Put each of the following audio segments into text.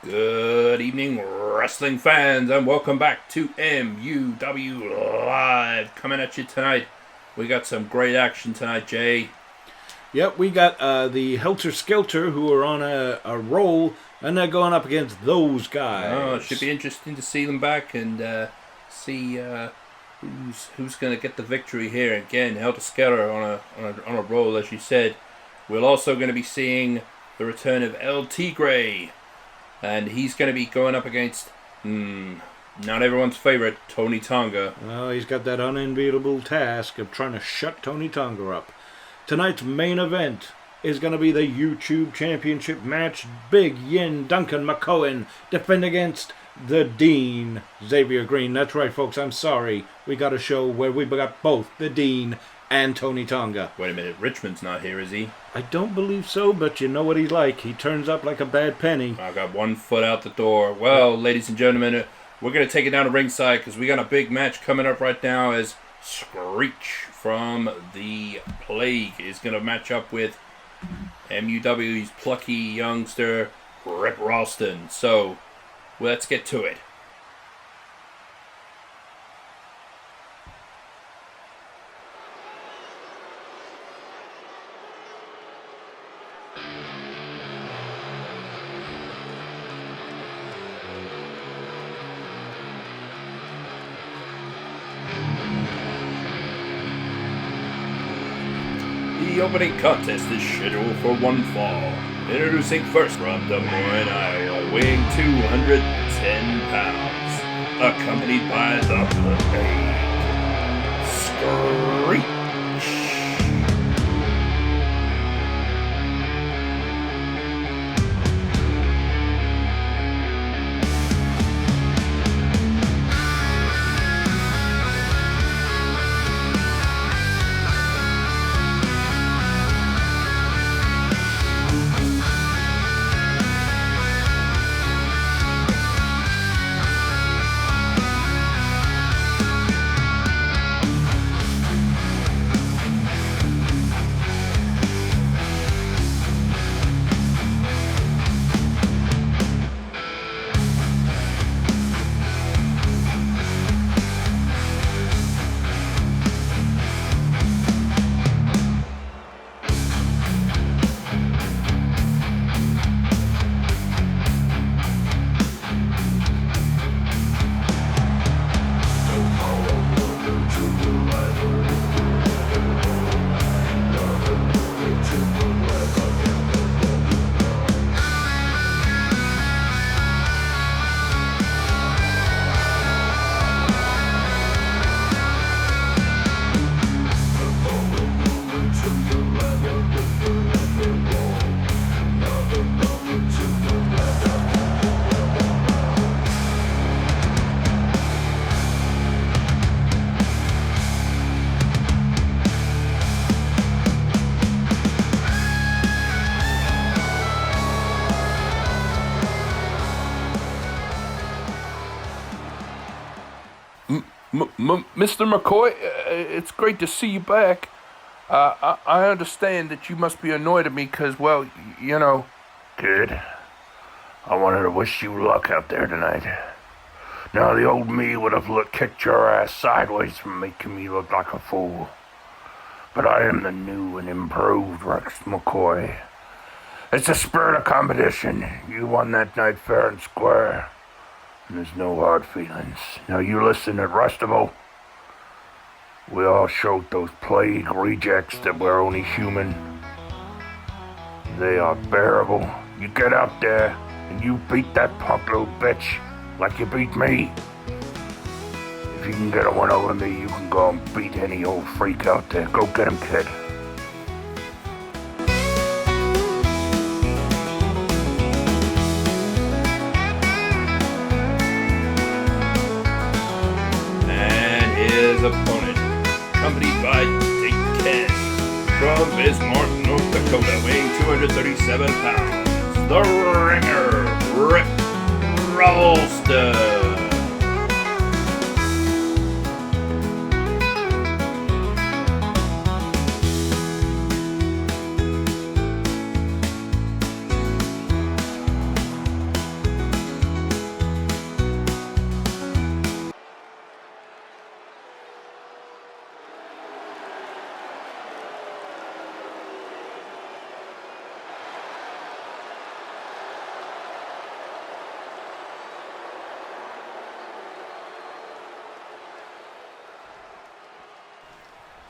Good evening, wrestling fans, and welcome back to MUW Live. Coming at you tonight. We got some great action tonight, Jay. Yep, we got the Hellter Skelter, who are on a roll, and they're going up against those guys. Oh, it should be interesting to see them back and see who's going to get the victory here. Again, Hellter Skelter on a roll, as you said. We're also going to be seeing the return of El Tigre. And he's going to be going up against, not everyone's favorite, Tony Tonga. Well, he's got that unenviable task of trying to shut Tony Tonga up. Tonight's main event is going to be the YouTube Championship match. Big Yin Duncan McCohen defend against the Dean, Xavier Green. That's right, folks, I'm sorry. We got a show where we got both the Dean and Tony Tonga. Wait a minute, Richmond's not here, is he? I don't believe so, but you know what he's like. He turns up like a bad penny. I got 1 foot out the door. Well, ladies and gentlemen, we're going to take it down to ringside because we got a big match coming up right now as Screech from the Plague is going to match up with MUW's plucky youngster, Rip Ralston. So, let's get to it. The opening contest is scheduled for one fall. Introducing first from Des Moines, Iowa, weighing 210 pounds, accompanied by the Plague, Screech. Mr. McCoy, it's great to see you back. I understand that you must be annoyed at me because, well, you know... Kid, I wanted to wish you luck out there tonight. Now, the old me would have kicked your ass sideways for making me look like a fool. But I am the new and improved Rex McCoy. It's the spirit of competition. You won that night fair and square. And there's no hard feelings. Now you listen at Wrestival. We all showed those Plague rejects that we're only human. They are bearable. You get out there and you beat that punk little bitch like you beat me. If you can get a one over me, you can go and beat any old freak out there. Go get him, kid. Opponent, accompanied by Dick Ken from Bismarck, North Dakota, weighing 237 pounds, the Ringer, Rip Ralston.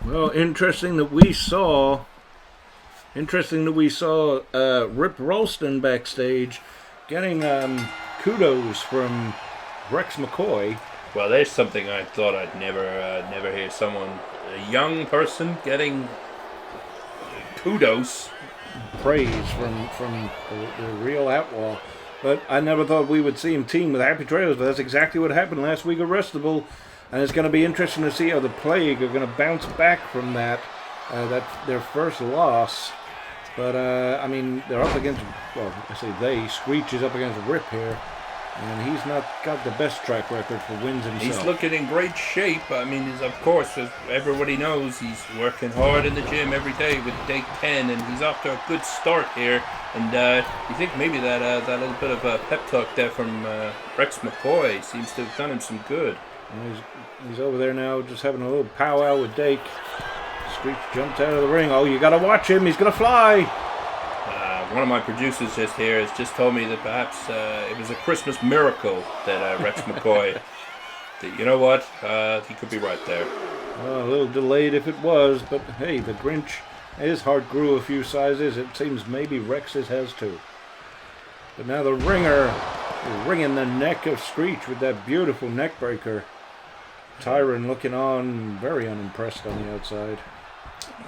Well, interesting that we saw Rip Ralston backstage getting kudos from Rex McCoy. Well, there's something I thought I'd never hear someone, a young person, getting kudos. Praise from the real Outlaw. But I never thought we would see him team with Happy Trails, but that's exactly what happened last week at Wrestival. And it's going to be interesting to see how the Plague are going to bounce back from that their first loss. But, I mean, they're up against, well, I say they, Screech is up against Rip here. And he's not got the best track record for wins himself. He's looking in great shape. I mean, of course, as everybody knows, he's working hard in the gym every day with Day 10, and he's off to a good start here. And you think maybe that little bit of a pep talk there from Rex McCoy seems to have done him some good. He's over there now just having a little powwow with Dake. Screech jumped out of the ring. Oh, you got to watch him. He's going to fly. One of my producers just here has just told me that perhaps it was a Christmas miracle that Rex McCoy, that, you know what, he could be right there. Well, a little delayed if it was, but hey, the Grinch, his heart grew a few sizes. It seems maybe Rex's has too. But now the ringer is wringing the neck of Screech with that beautiful neck breaker. Tyron looking on, very unimpressed on the outside.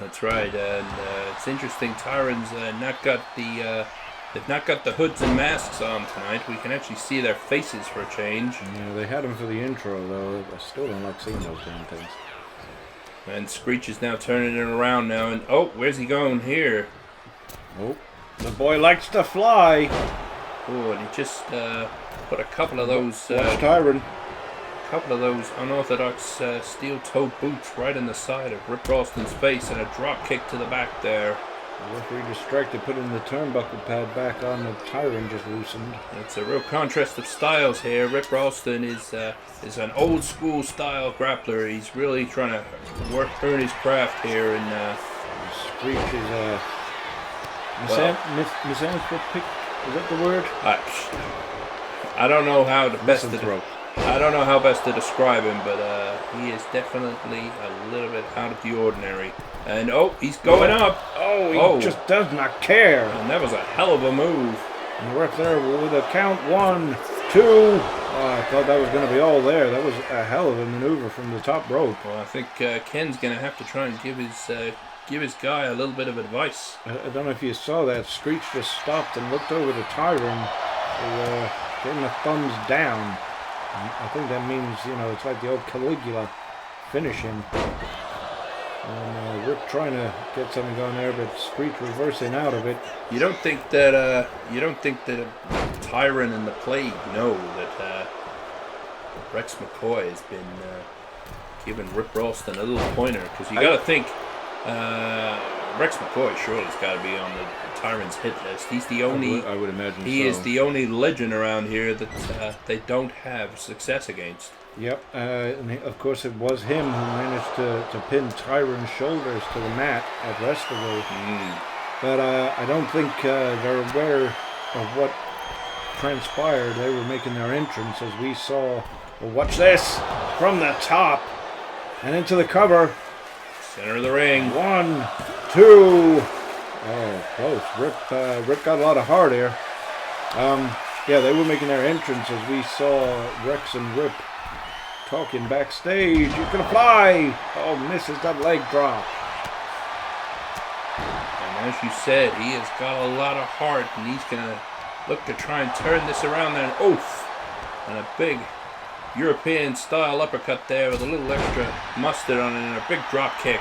That's right, and it's interesting. Tyron's they've not got the hoods and masks on tonight. We can actually see their faces for a change. Yeah, they had them for the intro though. I still don't like seeing those damn things. And Screech is now turning it around now, and oh, where's he going here? Oh, the boy likes to fly. Oh, and he just put a couple of those. Watch Tyron. Couple of those unorthodox steel-toed boots right in the side of Rip Ralston's face, and a drop kick to the back there. The referee distracted, putting the turnbuckle pad back on. The Tyron just loosened. It's a real contrast of styles here. Rip Ralston is an old-school style grappler. He's really trying to earn his craft here, and Screech is misanthropic. Is that the word? I don't know how the best Misanthrope. I don't know how best to describe him, but he is definitely a little bit out of the ordinary. And oh, he's going up. Oh, he just does not care. And that was a hell of a move. And we're up there with a count 1, 2. Oh, I thought that was going to be all there. That was a hell of a maneuver from the top rope. Well, I think Ken's going to have to try and give his guy a little bit of advice. I don't know if you saw that. Screech just stopped and looked over to Tyron. Gave him a thumbs down. I think that means, it's like the old Caligula finishing. And Rip trying to get something going there, but Screech reversing out of it. You don't think that Tyron and the Plague know that Rex McCoy has been giving Rip Ralston a little pointer? Because you got to think Rex McCoy surely's got to be on the Tyron's hit list. He's the only. I would imagine he so. is the only legend around here that they don't have success against. Yep, and of course it was him who managed to pin Tyron's shoulders to the mat at Wrestival. But I don't think they're aware of what transpired. They were making their entrance as we saw. Well, watch this from the top and into the cover. Center of the ring. 1, 2. Oh, close. Rip got a lot of heart here. Yeah, they were making their entrance as we saw Rex and Rip talking backstage. He's gonna fly. Oh, misses that leg drop. And as you said, he has got a lot of heart, and he's gonna look to try and turn this around there. And a big European-style uppercut there with a little extra mustard on it, and a big drop kick.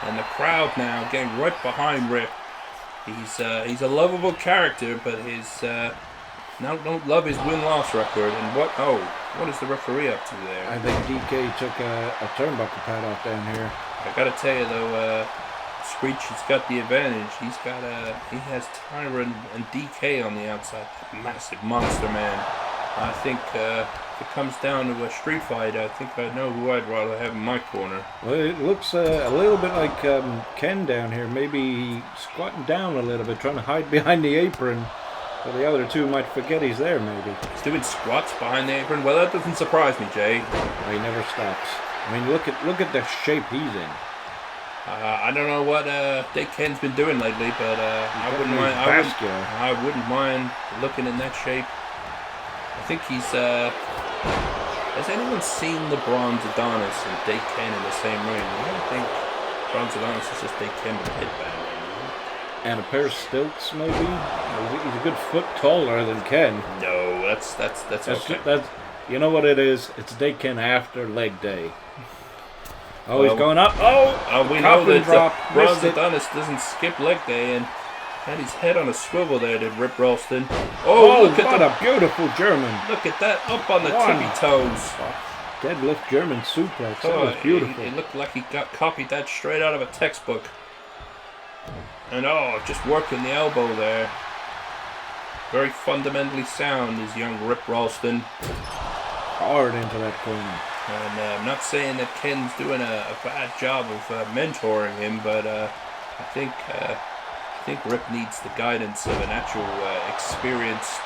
And the crowd now getting right behind Rip. He's a lovable character, but don't love his win-loss record. And what is the referee up to there? I think DK took a turnbuckle pad off down here. I gotta tell you though, Screech has got the advantage. He has Tyron and DK on the outside. Massive monster man. I think if it comes down to a street fight, I think I know who I'd rather have in my corner. Well, it looks a little bit like Ken down here. Maybe squatting down a little bit, trying to hide behind the apron. So the other two might forget he's there, maybe. He's doing squats behind the apron. Well, that doesn't surprise me, Jay. He never stops. I mean, look at the shape he's in. I don't know what Dick Ken's been doing lately, but I wouldn't mind. I wouldn't mind looking in that shape. I think he's. Has anyone seen the Bronze Adonis and Dick Ken in the same ring? I don't think Bronze Adonis is just Dick Ken with a headband. And a pair of stilts, maybe. He's a good foot taller than Ken. No, that's okay. That's you know what it is. It's Dick Ken after leg day. Oh, well, he's going up. Oh, we know that Bronze Adonis doesn't skip leg day, and had his head on a swivel there, did Rip Ralston. Oh, look at a beautiful German. Look at that, up on the tippy toes. Deadlift German suplex. That was beautiful. It looked like he copied that straight out of a textbook. And just working the elbow there. Very fundamentally sound is young Rip Ralston. Hard into that corner. And I'm not saying that Ken's doing a bad job of mentoring him, but I think Rip needs the guidance of an actual experienced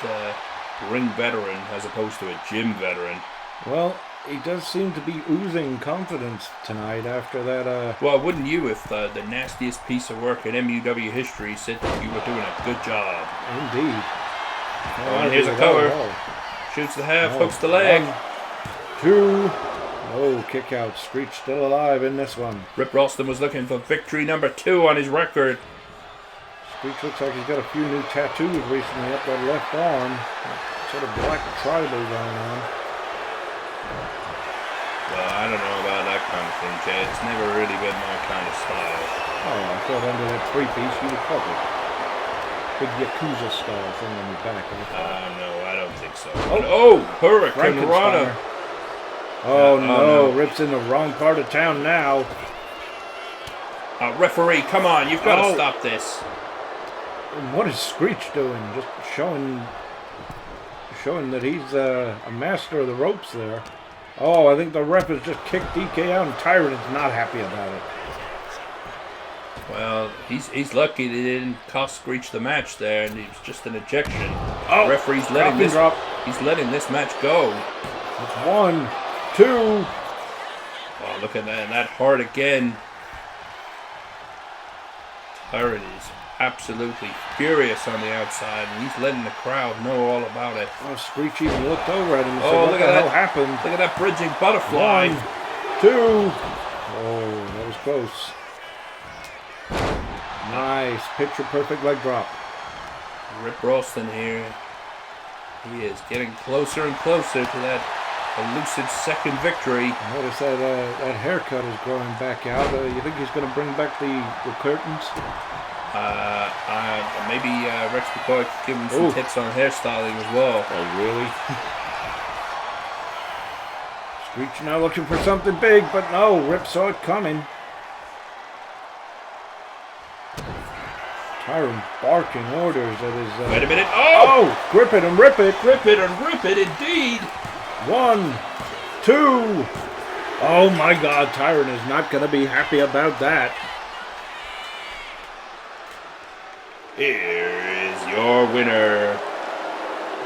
ring veteran as opposed to a gym veteran. Well, he does seem to be oozing confidence tonight after that. Well, wouldn't you if the nastiest piece of work in MUW history said that you were doing a good job? Indeed. And here's a cover. Shoots the half, hooks the leg. 1, 2. Oh, kick out. Screech still alive in this one. Rip Ralston was looking for victory number 2 on his record. Screech looks like he's got a few new tattoos recently up that left arm. Sort of black tribal going on. Well, I don't know about that kind of thing, Jay. It's never really been my kind of style. Oh, I thought under that 3-piece you were covered. Big Yakuza style thing on your back. No, I don't think so. Oh, Hurricane Rana. Oh, no. Rip's in the wrong part of town now. Referee, come on. You've got to stop this. What is Screech doing? Just showing that he's a master of the ropes there. Oh, I think the ref has just kicked DK out, and Tyrant is not happy about it. Well, he's lucky they didn't cost Screech the match there, and it was just an ejection. Oh, the referee's letting this match go. It's 1, 2. Oh, look at that hard again. Tyrant is absolutely furious on the outside, and he's letting the crowd know all about it. Oh, Screech even looked over at him and said, what the hell happened? Look at that bridging butterfly. 1, 2. Oh, that was close. Nice. Picture perfect leg drop. Rip Ralston here. He is getting closer and closer to that elusive second victory. Notice that haircut is growing back out. You think he's going to bring back the curtains? Maybe Rex McCoy could give him some tips on hairstyling as well. Oh, really? Screech now looking for something big, but no, Rip saw it coming. Tyrant barking orders at his... Wait a minute. Oh! Grip it and rip it. Grip it and rip it, indeed. 1, 2. Oh, my God. Tyrant is not going to be happy about that. Here is your winner,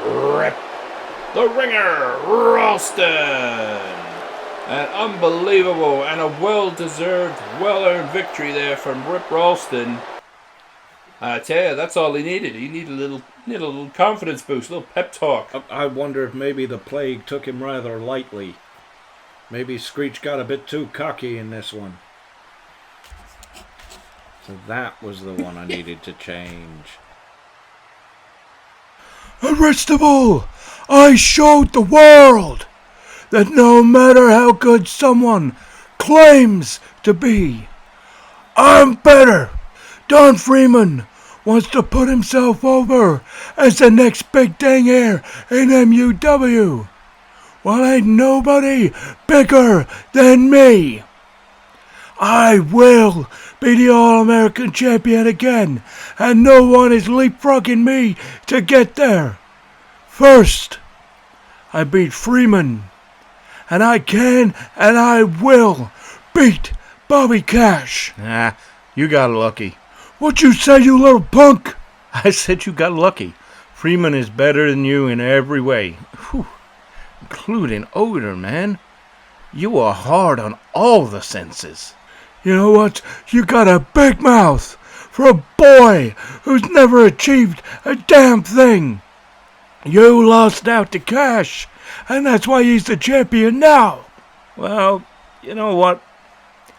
Rip the Ringer Ralston. An unbelievable and a well-deserved, well-earned victory there from Rip Ralston. I tell you, that's all he needed. He needed a little confidence boost, a little pep talk. I wonder if maybe the plague took him rather lightly. Maybe Screech got a bit too cocky in this one. So that was the one I needed to change. At Wrestival, I showed the world that no matter how good someone claims to be, I'm better. Don Freeman wants to put himself over as the next big thing here in MUW. Well, ain't nobody bigger than me. I will be the All-American champion again, and no one is leapfrogging me to get there. First, I beat Freeman, and I can and I will beat Bobby Cash. Nah, you got lucky. What you say, you little punk? I said you got lucky. Freeman is better than you in every way. Whew. Including odor, man. You are hard on all the senses. You know what? You got a big mouth for a boy who's never achieved a damn thing. You lost out to Cash, and that's why he's the champion now. Well, you know what?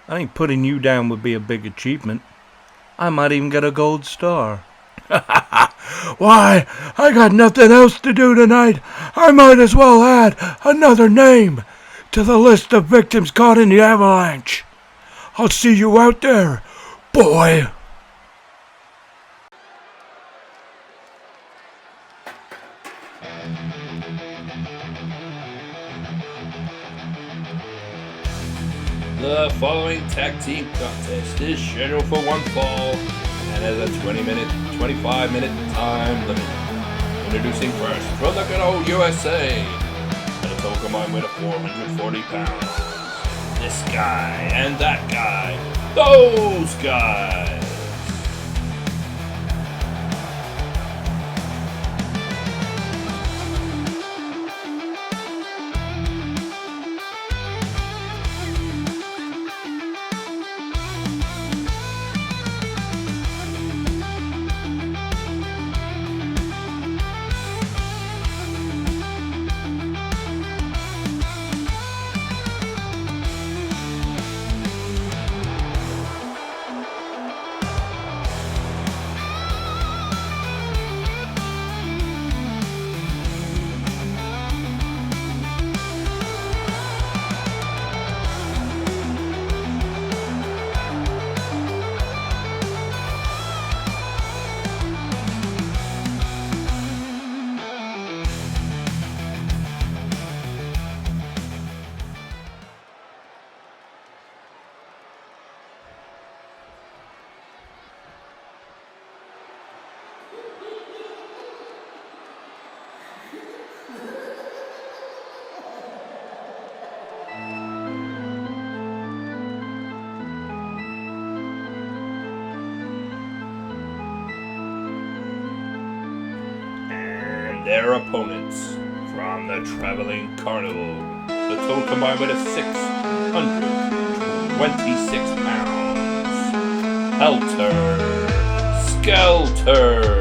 I think putting you down would be a big achievement. I might even get a gold star. Why, I got nothing else to do tonight. I might as well add another name to the list of victims caught in the avalanche. I'll see you out there, boy. The following tag team contest is scheduled for one fall and has a 25-minute time limit. Introducing first from the good old USA, at a total combined weight of 440 pounds. This guy and that guy, those guys. Their opponents from the Traveling Carnival. The total combined weight of 626 pounds. Hellter. Skelter.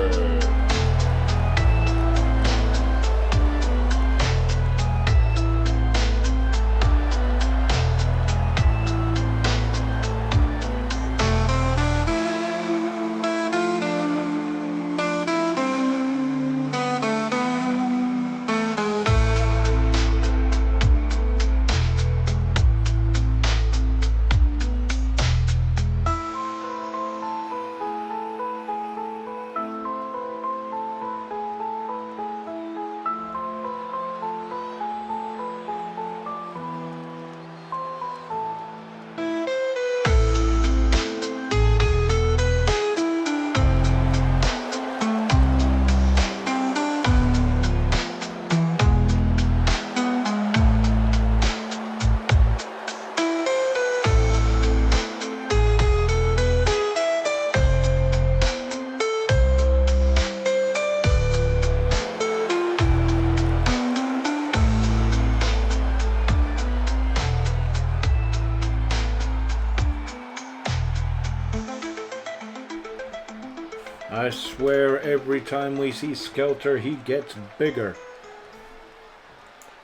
I swear every time we see Skelter, he gets bigger.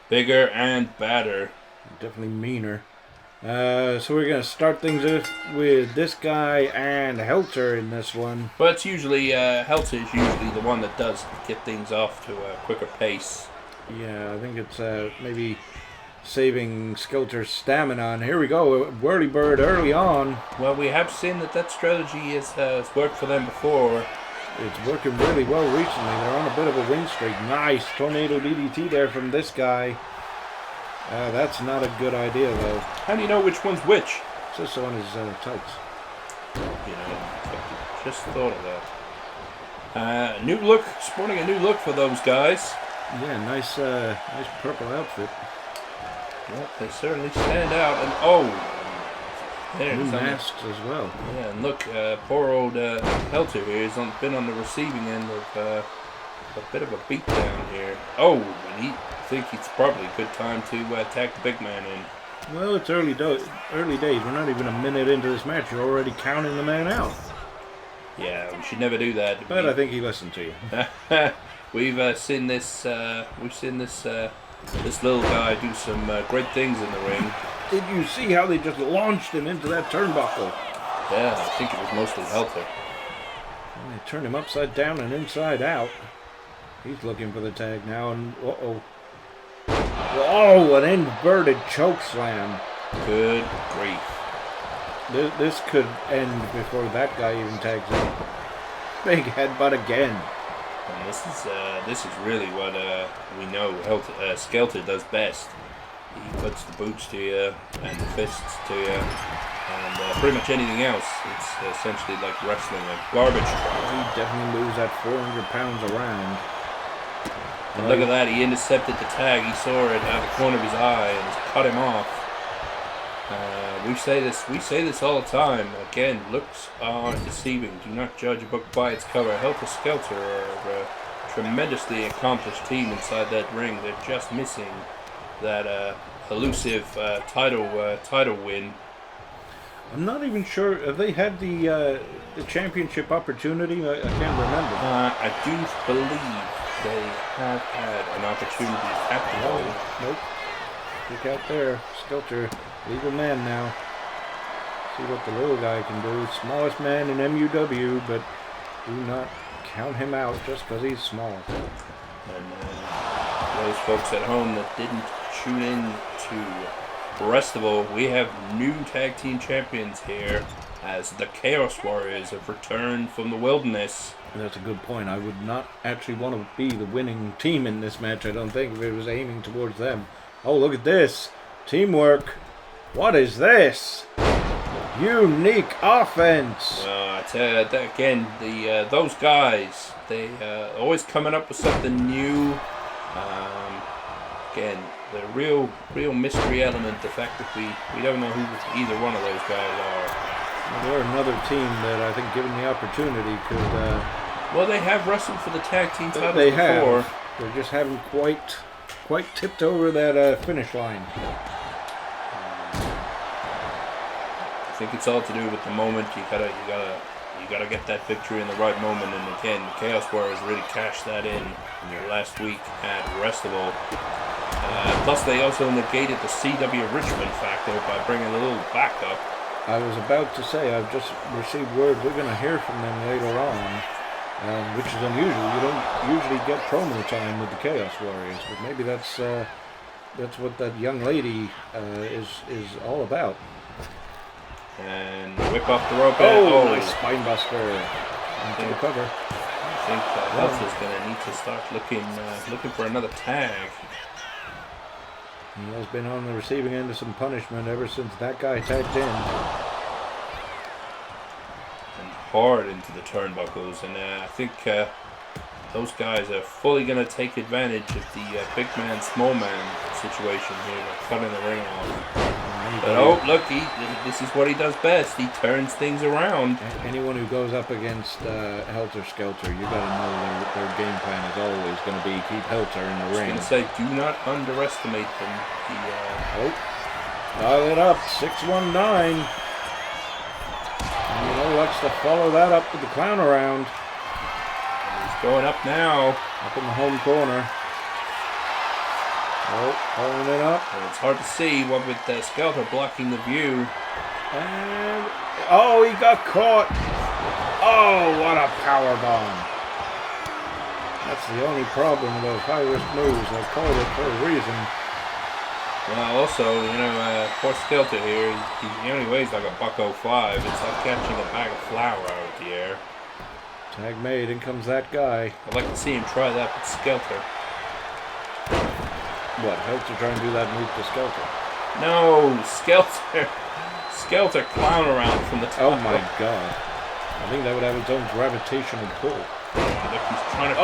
Bigger and badder. Definitely meaner. So we're going to start things off with this guy and Hellter in this one. But it's usually, Hellter is usually the one that does get things off to a quicker pace. Yeah, I think it's maybe saving Skelter's stamina. And here we go, Whirlybird early on. Well, we have seen that strategy has worked for them before. It's working really well recently. They're on a bit of a win streak. Nice tornado DDT there from this guy. That's not a good idea, though. How do you know which one's which? Just on his tights. You know, just thought of that. New look, sporting a new look for those guys. Yeah, nice purple outfit. Well, they certainly stand out. And there's new masks as well. Yeah, and look, poor old Hellter here has been on the receiving end of a bit of a beatdown here. Oh, and I think it's probably a good time to tag the big man in. Well, it's early days. We're not even a minute into this match. You're already counting the man out. Yeah, we should never do that. But I think he listened to you. We've seen this. This little guy do some great things in the ring. Did you see how they just launched him into that turnbuckle? Yeah, I think it was mostly Hellter. And they turned him upside down and inside out. He's looking for the tag now, and uh-oh. Oh, an inverted choke slam. Good grief. This could end before that guy even tags out. Big headbutt again. And this is really what we know Skelter does best. He puts the boots to you and the fists to you, and pretty much anything else. It's essentially like wrestling, a garbage truck. He definitely moves that 400 pounds around. And look at that, he intercepted the tag. He saw it out of the corner of his eye and has cut him off. We say this all the time. Again, looks are deceiving. Do not judge a book by its cover. Helter Skelter are a tremendously accomplished team inside that ring. They're just missing that elusive title win. I'm not even sure. Have they had the championship opportunity? I can't remember. I do believe they have had an opportunity at the moment. Nope. Look out there. Skelter, legal man now. See what the little guy can do. Smallest man in MUW, but do not count him out just because he's small. And those folks at home that didn't tune in to Wrestival, we have new tag team champions here as the Chaos Warriors have returned from the wilderness. That's a good point. I would not actually want to be the winning team in this match, I don't think, if it was aiming towards them. Oh, look at this. Teamwork. What is this? Unique offense. I tell you, that, again, those guys, they always coming up with something new. Again, the real mystery element, the fact that we don't know who either one of those guys are. Well, they're another team that I think, given the opportunity, could... well, they have wrestled for the tag team titles they before. Have. They just haven't quite tipped over that finish line. I think it's all to do with the moment. You gotta get that victory in the right moment. And again, the Chaos Warriors really cashed that in last week at Wrestival. Plus, they also negated the CW Richmond factor by bringing a little backup. I was about to say, I've just received word we're going to hear from them later on, which is unusual. You don't usually get promo time with the Chaos Warriors, but maybe that's what that young lady is all about. And whip off the rope. Oh, nice spine buster into the cover. I think Hellter's going to need to start looking for another tag. He has been on the receiving end of some punishment ever since that guy tagged in. And hard into the turnbuckles. And I think those guys are fully going to take advantage of the big man, small man situation here. They're cutting the ring off. But oh, look, this is what he does best. He turns things around. Anyone who goes up against Helter Skelter, you got to know their game plan is always going to be keep Helter in the ring. I was going to say, do not underestimate them. Dial it up, 619. And likes to follow that up with the clown around. He's going up now. Up in the home corner. Oh, pulling it up. Well, it's hard to see what with Skelter blocking the view. And he got caught. Oh, what a power bomb! That's the only problem with those high risk moves. They called it for a reason. Well, also, poor Skelter here. He only weighs like $105. It's like catching a bag of flour out of the air. Tag made. In comes that guy. I'd like to see him try that with Skelter. What, Hellter trying to do that move to Skelter? No, Skelter clown around from the top. Oh my god. I think that would have its own gravitational pull. Look, he's trying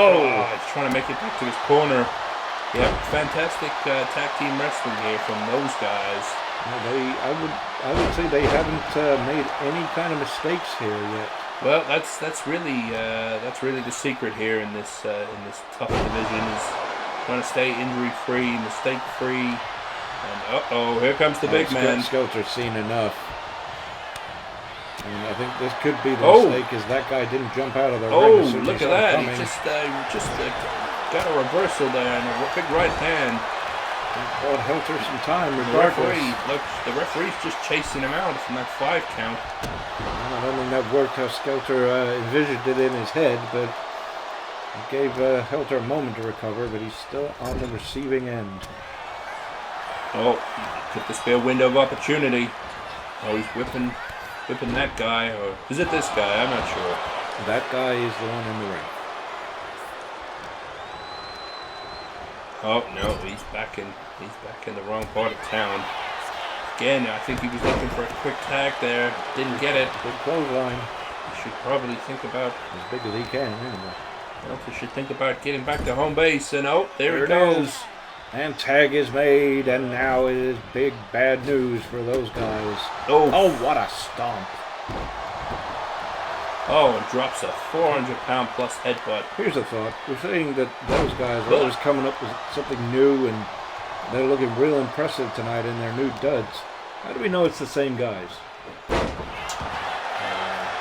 to make it back to his corner. Yep, fantastic tag team wrestling here from those guys. I would say they haven't made any kind of mistakes here yet. Well, that's really the secret here in this tough division is trying to stay injury-free, mistake-free, And uh-oh, here comes the big man. Skelter's seen enough. And I think this could be the mistake, is that guy didn't jump out of the ring. Oh, As soon as look he at saw it that. coming. He just got a reversal there and a big right hand. Bought Hellter some time, The regardless. referee's just chasing him out from that 5 count. I don't think that worked how Skelter envisioned it in his head, but it gave Hellter a moment to recover, but he's still on the receiving end. Oh, could this be a window of opportunity? Oh, he's whipping that guy, or is it this guy? I'm not sure. That guy is the one in the ring. Oh no, he's back in the wrong part of town. Again, I think he was looking for a quick tag there. Didn't get it. Good clothesline. He should probably think about, As big as he can, anyway. well, he should think about getting back to home base. And oh, there it it goes. is. And tag is made, and now it is big bad news for those guys. Oh, what a stomp. Oh, and drops a 400-pound plus headbutt. Here's a thought. We're saying that those guys are always coming up with something new, and they're looking real impressive tonight in their new duds. How do we know it's the same guys?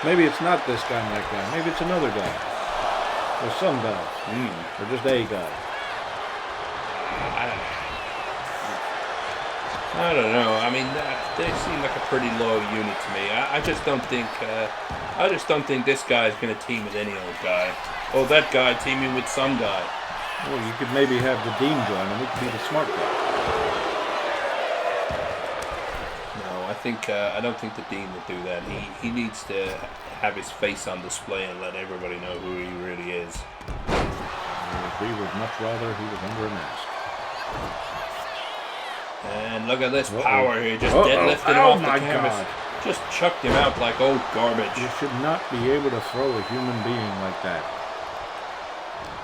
Maybe it's not this guy and that guy. Maybe it's another guy. Or some guy. Or just a guy. I don't know. I mean, they seem like a pretty loyal unit to me. I just don't think. I just don't think this guy is going to team with any old guy. Oh, that guy teaming with some guy. Well, you could maybe have the Dean join, and we could be the smart guy. No, I don't think the Dean would do that. He needs to have his face on display and let everybody know who he really is. We would much rather he was under a mask. And look at this power here, just deadlifting him off the canvas. God. Just chucked him out like old garbage. You should not be able to throw a human being like that.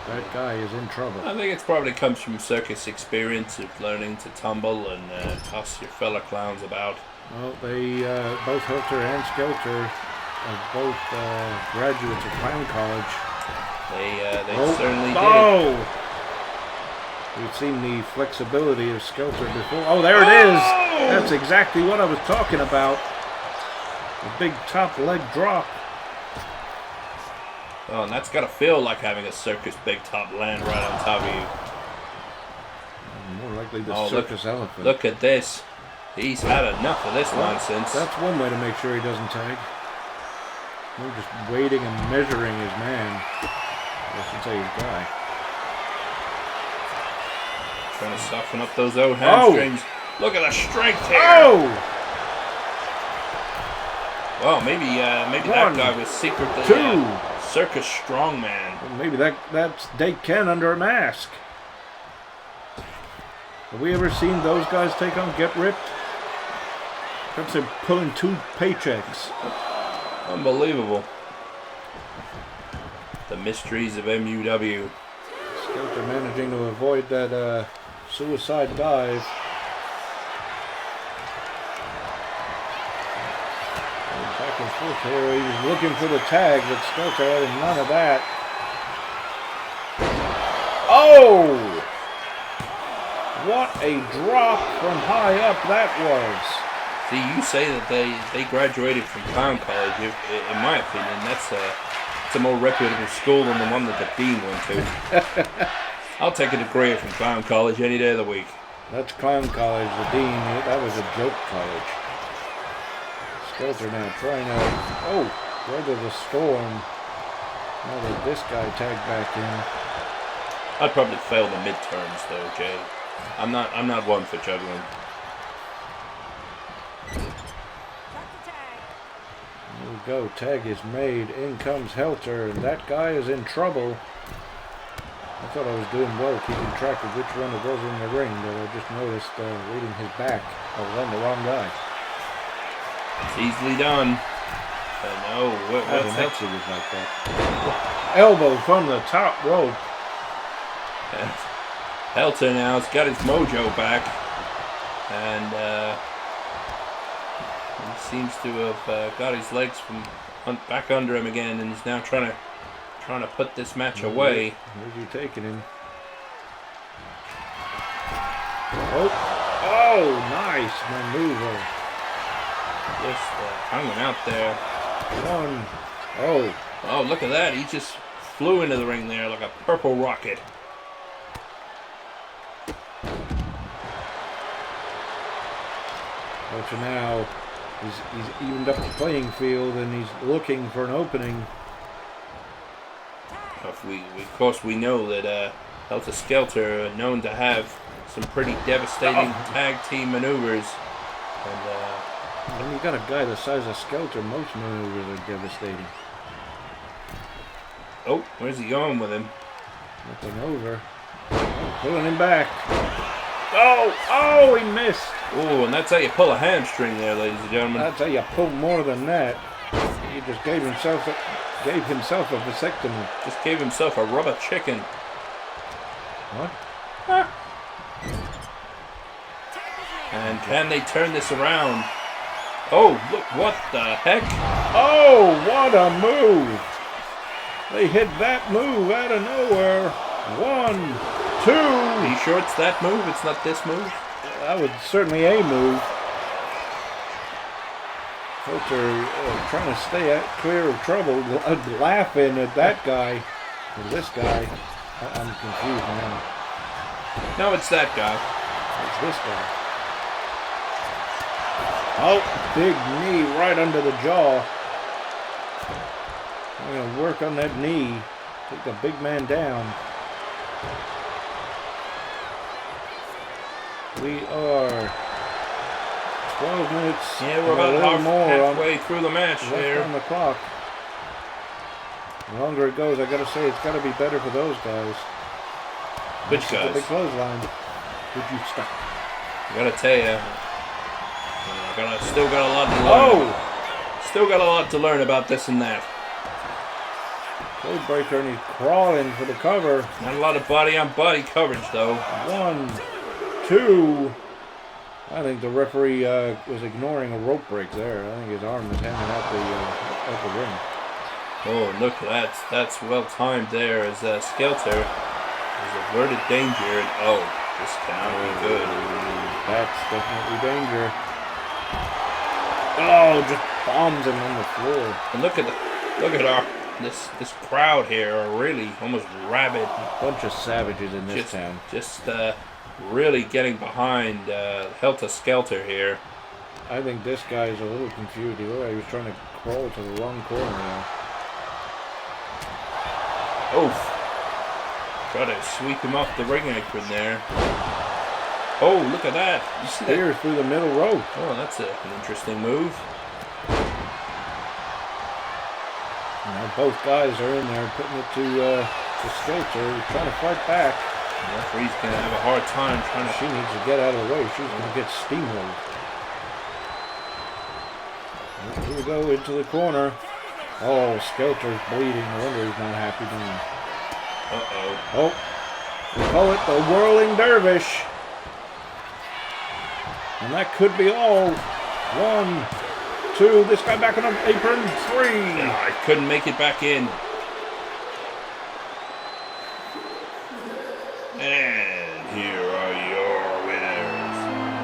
That guy is in trouble. I think it probably comes from circus experience of learning to tumble and toss your fellow clowns about. Well, they both Hellter and Skelter are both graduates of clown college. They certainly did. Oh! We've seen the flexibility of Skelter before. Oh, there it is! That's exactly what I was talking about. A big top leg drop. Oh, and that's got to feel like having a circus big top land right on top of you. More likely the circus elephant. Look at this. He's had enough of this nonsense. That's one way to make sure he doesn't tag. We're just waiting and measuring his man. I should say his guy. Trying to soften up those old hamstrings. Look at the strength here. Oh! Well, maybe that guy was secretly circus strongman. Well, maybe that's Dake Ken under a mask. Have we ever seen those guys take on Get Ripped? Perhaps they're pulling 2 paychecks. Unbelievable. The mysteries of MUW. Skelter managing to avoid that suicide dive. Back and forth here. He was looking for the tag, but Skelter having none of that. Oh! What a drop from high up that was. See, you say that they graduated from clown college. In my opinion, that's a more reputable school than the one that the Dean went to. I'll take a degree from clown college any day of the week. That's clown college. The Dean, that was a joke college. Skelter now trying to, weather the storm. Now that this guy tagged back in. I'd probably fail the midterms though, Jay. I'm not one for juggling. There we go. Tag is made. In comes Hellter, and that guy is in trouble. I thought I was doing well keeping track of which one it was in the ring, but I just noticed reading his back, I was on the wrong guy. It's easily done. But no, what's that? Was like that. Elbow from the top rope. Hellter now has got his mojo back, and he seems to have got his legs back under him again, and he's now trying to put this match away. Where's he taking him? Oh, Oh, nice maneuver. Just hanging out there. One. Oh. Oh, look at that. He just flew into the ring there like a purple rocket. But now he's evened up the playing field and he's looking for an opening. Of course, we know that Hellter Skelter are known to have some pretty devastating tag team maneuvers. And when you got a guy the size of Skelter, most maneuvers are devastating. oh, where's he going with him? Nothing over. Pulling him back. Oh, he missed. Oh, and that's how you pull a hamstring there, ladies and gentlemen. That's how you pull more than that. He just gave himself a vasectomy. Just gave himself a rubber chicken. What? And can they turn this around? Oh, look, what the heck? Oh, what a move. They hit that move out of nowhere. 1, 2. Are you sure it's that move? It's not this move? That was certainly a move. Hellter trying to stay clear of trouble, laughing at that guy, or this guy. I'm confused now. No, it's that guy. It's this guy. Oh, big knee right under the jaw. I'm going to work on that knee. Take the big man down. We are 12 minutes. Yeah, we're about halfway through the match left here. on the clock. The longer it goes, I gotta say, it's gotta be better for those guys. Which The guys? big clothesline. Would you stop? I gotta tell you, still got a lot to learn. Oh! Still got a lot to learn about this and that. Code breaker, and he's crawling for the cover. Not a lot of body-on-body coverage, though. 1, 2. I think the referee was ignoring a rope break there. I think his arm was hanging out the ring. Oh, look, that's well timed there as Skelter is averted danger. And oh, this cannot be good. That's definitely danger. Oh, just bombs him on the floor. And look at our this crowd here are really almost rabid. Bunch of savages in this town. Just really getting behind Hellter Skelter here. I think this guy is a little confused. He looked like he was trying to crawl to the wrong corner now. Oof. Try to sweep him off the ring apron there. Oh, look at that. You see that? Spears through the middle rope. Oh, that's an interesting move. Now both guys are in there putting it to Skelter. He's trying to fight back. The referee's going to have a hard time trying to... She needs to get out of the way. She's going to get steamrolled. Here we go into the corner. Oh, Skelter's bleeding. No wonder he's not happy doing. Uh-oh. Oh, we call it the Whirling Dervish. And that could be all. 1, 2, this guy back on the apron. 3. I couldn't make it back in. And here are your winners.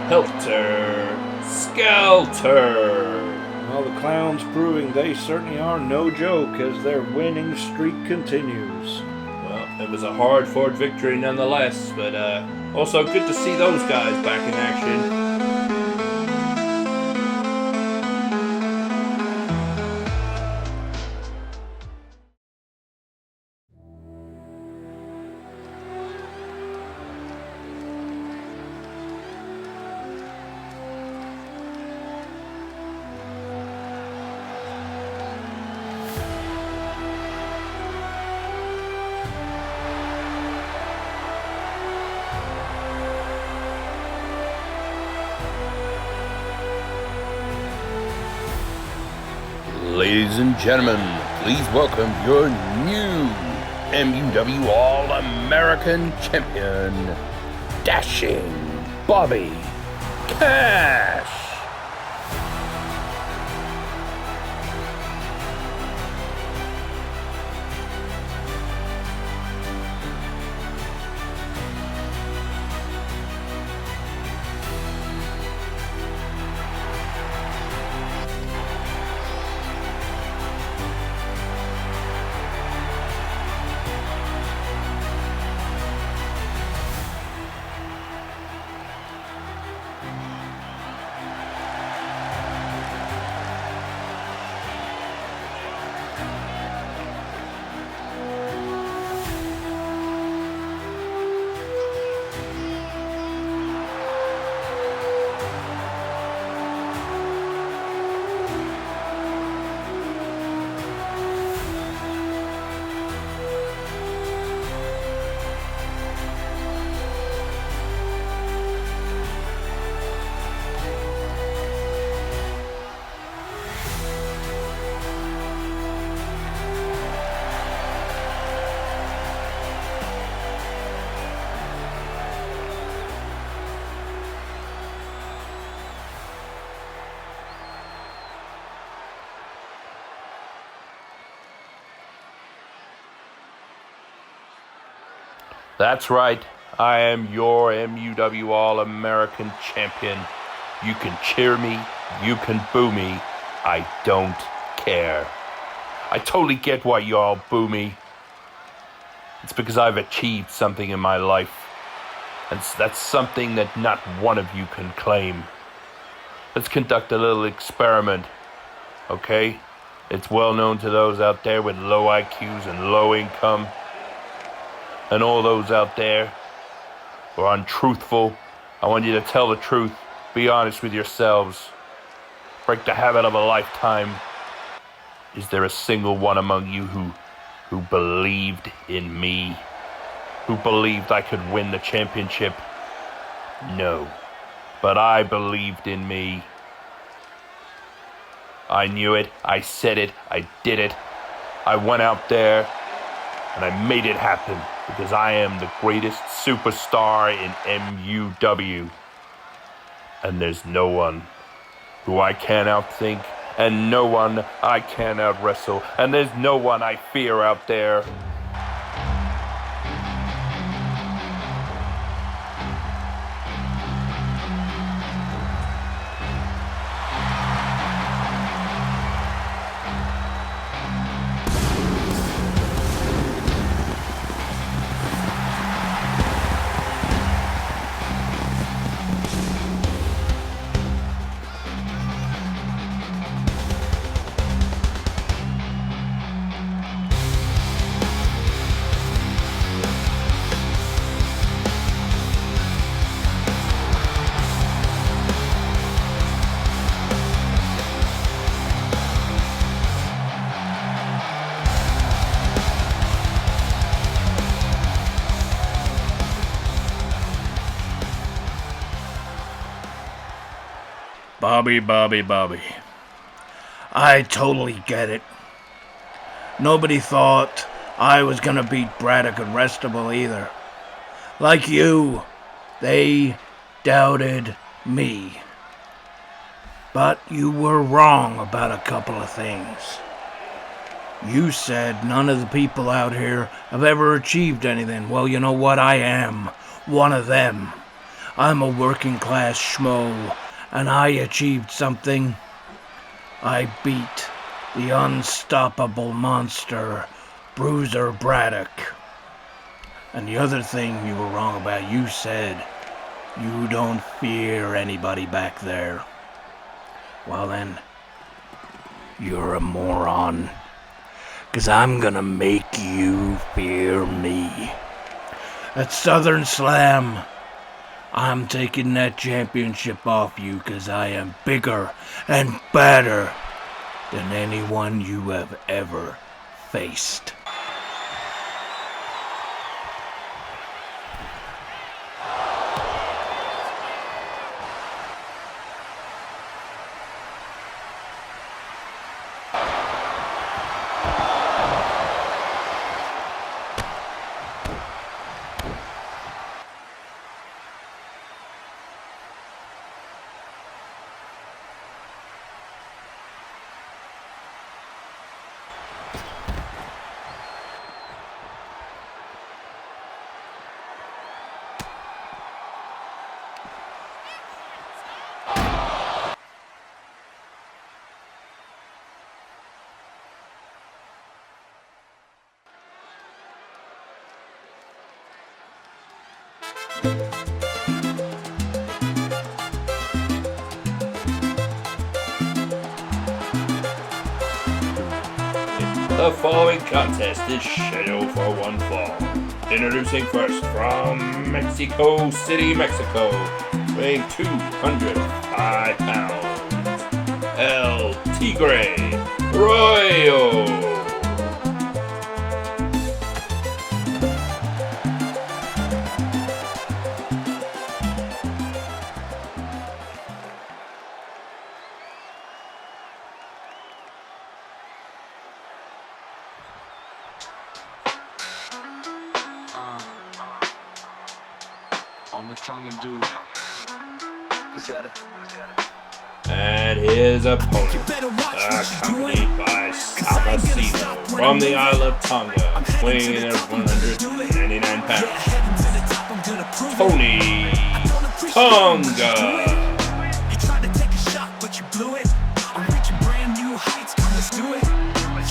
Hellter Skelter. Well, the clowns proving they certainly are no joke as their winning streak continues. Well, it was a hard-fought victory nonetheless, but also good to see those guys back in action. Ladies and gentlemen, please welcome your new MUW All-American Champion, Dashing Bobby Cash. That's right. I am your MUW All-American Champion. You can cheer me, you can boo me. I don't care. I totally get why you all boo me. It's because I've achieved something in my life. And that's something that not one of you can claim. Let's conduct a little experiment, okay? It's well known to those out there with low IQs and low income. And all those out there who are untruthful. I want you to tell the truth. Be honest with yourselves. Break the habit of a lifetime. Is there a single one among you who believed in me? Who believed I could win the championship? No. But I believed in me. I knew it. I said it. I did it. I went out there and I made it happen because I am the greatest superstar in MUW. And there's no one who I can't outthink, and no one I can't out-wrestle, and there's no one I fear out there. Bobby. I totally get it. Nobody thought I was gonna beat Braddock at Wrestival either. Like you, they doubted me. But you were wrong about a couple of things. You said none of the people out here have ever achieved anything. Well, you know what? I am one of them. I'm a working class schmo, and I achieved something. I beat the unstoppable monster, Bruiser Braddock. And the other thing you were wrong about, you said you don't fear anybody back there. Well then, you're a moron. 'Cause I'm gonna make you fear me. At Southern Slam, I'm taking that championship off you 'cause I am bigger and badder than anyone you have ever faced. The following contest is scheduled for one fall. Introducing first from Mexico City, Mexico, weighing 205 pounds, El Tigre Rogo. On the Tonga dude. Who's got it? And his opponent, accompanied by Samasino from the Isle of Tonga, weighing in at 199 pounds, Tony Tonga. You tried to take a shot, but you blew it. I'm reaching brand new heights, come let's do it.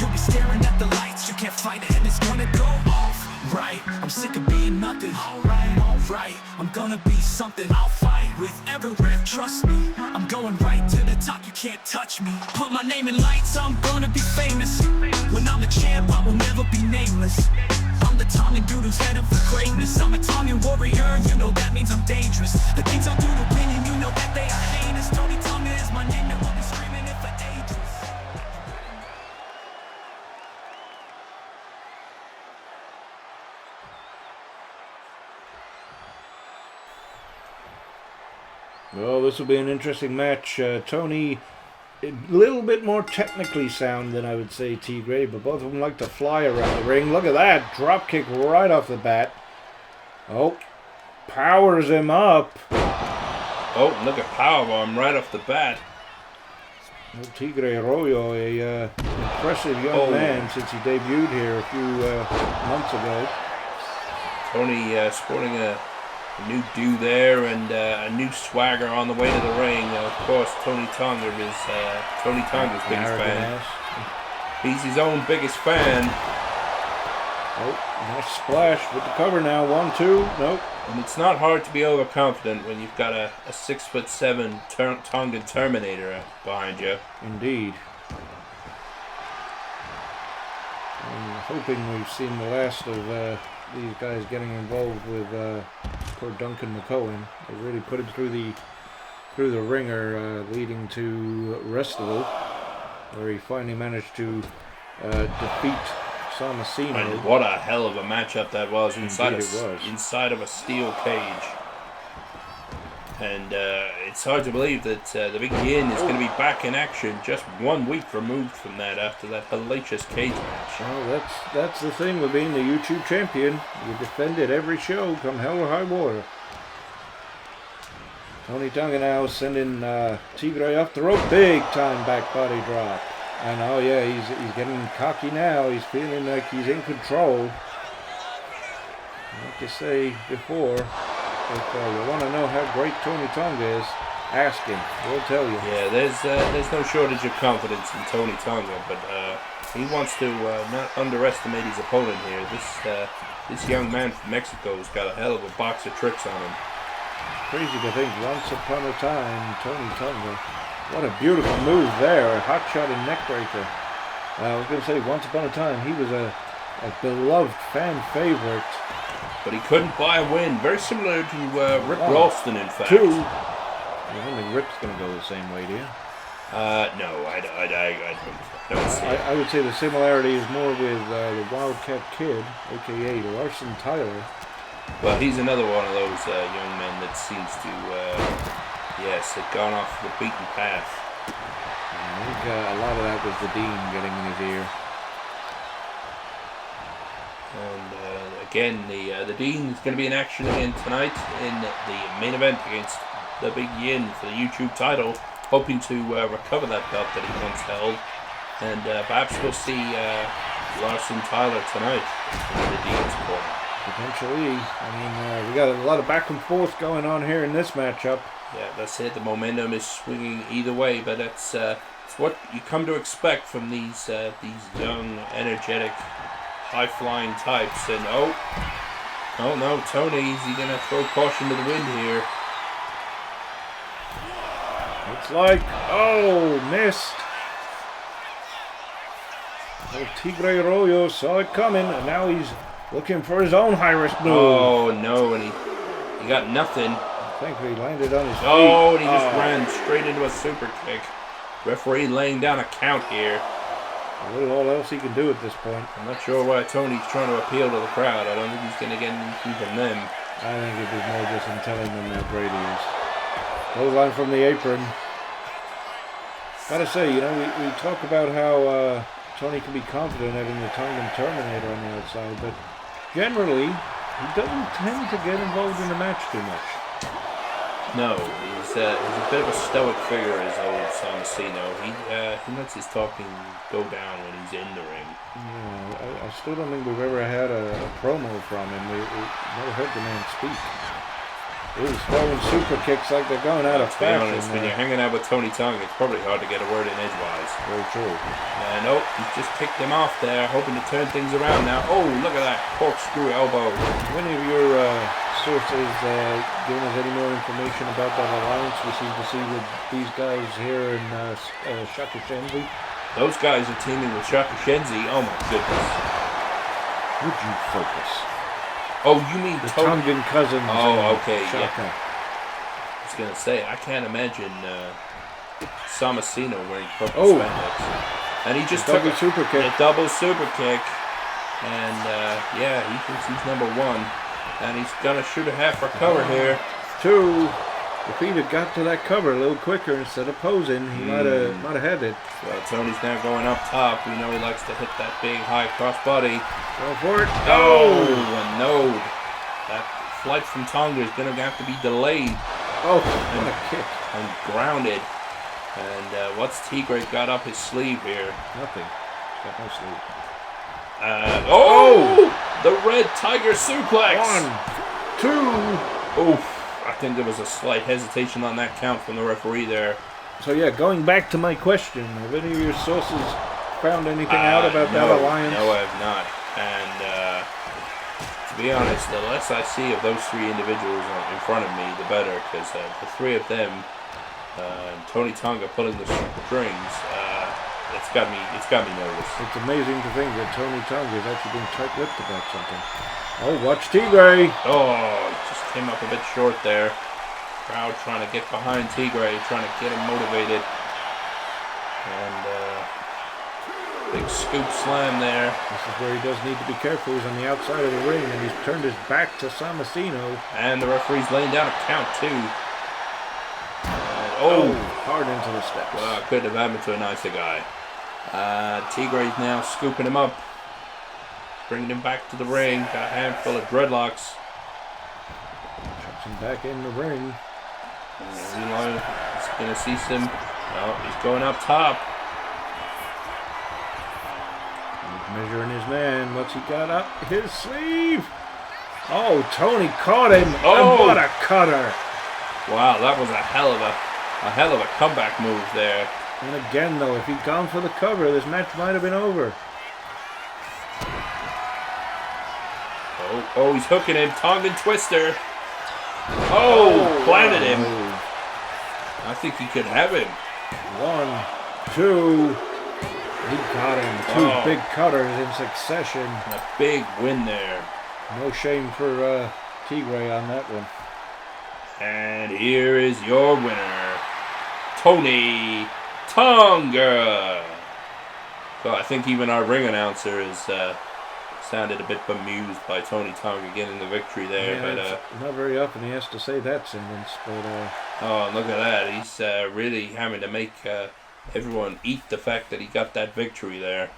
You'll be staring at the lights, you can't fight it, and it's gonna go off. Right, I'm sick of being nothing. Alright, I'm gonna be something. I'll fight with every rep, trust me. I'm going right to the top, you can't touch me. Put my name in lights, I'm gonna be famous. When I'm the champ, I will never be nameless. I'm the Tongan dude who's headed for greatness. I'm a Tongan warrior, you know that means I'm dangerous. The things I do to win, and you know that they are heinous. Tony Tonga is my name, and we'll be screaming it for ages. Well, this will be an interesting match. Tony, a little bit more technically sound than I would say Tigre, but both of them like to fly around the ring. Look at that, drop kick right off the bat. Oh, powers him up. Oh, look at powerbomb right off the bat. Well, Tigre Rogo, a impressive young man since he debuted here a few months ago. Tony sporting a new do there and a new swagger on the way to the ring. Of course, Tony Tonga's biggest fan. He's his own biggest fan. Oh, nice splash with the cover now. 1-2. Nope. And it's not hard to be overconfident when you've got a 6'7" Tongan Terminator behind you. Indeed. I'm hoping we've seen the last of these guys getting involved with poor Duncan McCohen. They really put him through the ringer, leading to Wrestival, where he finally managed to defeat Samasino. And what a hell of a matchup that was inside of a steel cage. And it's hard to believe that the Big Yin is going to be back in action just 1 week removed from that after that hellacious cage match. Well, that's the thing with being the YouTube champion. You defend it every show, come hell or high water. Tony Tonga now sending Tigre off the rope. Big time back body drop. And oh yeah, he's getting cocky now. He's feeling like he's in control. Like you say before, if you want to know how great Tony Tonga is, ask him. We'll tell you. Yeah, there's no shortage of confidence in Tony Tonga, but he wants to not underestimate his opponent here. This young man from Mexico's got a hell of a box of tricks on him. Crazy to think, once upon a time, Tony Tonga. What a beautiful move there, a hot shot and neck breaker. I was going to say, once upon a time, he was a beloved fan favorite. But he couldn't buy a win. Very similar to Rick Ralston, in fact. I don't think Rick's going to go the same way, do you? No, I don't see it. I would say the similarity is more with the Wildcat Kid, a.k.a. Larson Tyler. Well, he's another one of those young men that seems to, had gone off the beaten path. I think a lot of that was the Dean getting in his ear. And again, the Dean is going to be in action again tonight in the main event against the Big Yin for the YouTube title, hoping to recover that belt that he once held. And perhaps we'll see Larson Tyler tonight in the Dean's corner. Potentially. I mean, we got a lot of back and forth going on here in this matchup. Yeah, that's it. The momentum is swinging either way, but it's what you come to expect from these young, energetic, high-flying types. And oh no, Tony, is he gonna throw caution to the wind here? It's like, missed. Well, Tigre Rogo saw it coming, and now he's looking for his own high-risk move. Oh no, and he got nothing. I think he landed on his feet. Oh, and he just ran straight into a super kick. Referee laying down a count here. What all else he can do at this point? I'm not sure why Tony's trying to appeal to the crowd. I don't think he's going to get anything from them. I think it was more just him telling them how great he is. Low line from the apron. Gotta say, we talk about how Tony can be confident having the Tongan Terminator on the outside, but generally, he doesn't tend to get involved in the match too much. No, he's a bit of a stoic figure, as old Samsino. He lets his talking go down when he's in the ring. Yeah, I still don't think we've ever had a promo from him. We never heard the man speak. He's throwing super kicks like they're going out of To be fashion. honest, when you're hanging out with Tony Tonga, it's probably hard to get a word in edgewise. Very true. Nope, he's just kicked him off there, hoping to turn things around now. Oh, look at that corkscrew elbow. Have any of your sources given us any more information about that alliance we seem to see with these guys here in Shaka Shenzi? Those guys are teaming with Shaka Shenzi. Oh my goodness. Would you focus? Oh, you mean The Tongan cousins. Oh, okay, Shaka. yeah. I was gonna say, I can't imagine Samasino wearing purple spandex. And he just took Double super kick. a double super kick. And yeah, he thinks he's number one. And he's gonna shoot a half recover here. 2. If he'd have got to that cover a little quicker instead of posing, he might have had it. Well, Tony's now going up top. We know he likes to hit that big high crossbody. Go for it. Oh, a node. That flight from Tonga is going to have to be delayed Oh, what a kick. and grounded. And what's Tigre got up his sleeve here? Nothing. Got no sleeve. The red tiger suplex. 1, 2. Oof. I think there was a slight hesitation on that count from the referee there. So yeah, going back to my question, have any of your sources found anything out about that alliance? No, I have not. And to be honest, the less I see of those three individuals in front of me, the better. Because the three of them, Tony Tonga pulling the strings, it's got me nervous. It's amazing to think that Tony Tonga is actually being tight-lipped about something. Oh, watch Tigre. Oh, just came up a bit short there. Crowd trying to get behind Tigre, trying to get him motivated. And big scoop slam there. This is where he does need to be careful. He's on the outside of the ring, and he's turned his back to Samasino. And the referee's laying down a count, too. Hard into the steps. Well, could have happened to a nicer guy. Tigre's now scooping him up. Bringing him back to the ring. Got a handful of dreadlocks. Chucks him back in the ring. He's going to see some... No, he's going up top. He's measuring his man. What's he got up his sleeve? Oh, Tony caught him. Oh. And what a cutter. Wow, that was a hell of a comeback move there. And again, though, if he'd gone for the cover, this match might have been over. Oh, he's hooking him. Tongan twister. Oh, planted him. I think he could have him. 1, 2. He got him. 2 big cutters in succession. A big win there. No shame for Tigre on that one. And here is your winner, Tony Tonga. So I think even our ring announcer is sounded a bit bemused by Tony Tonga getting the victory there. Yeah, but not very often he has to say that sentence. But oh, look at that! He's really having to make everyone eat the fact that he got that victory there.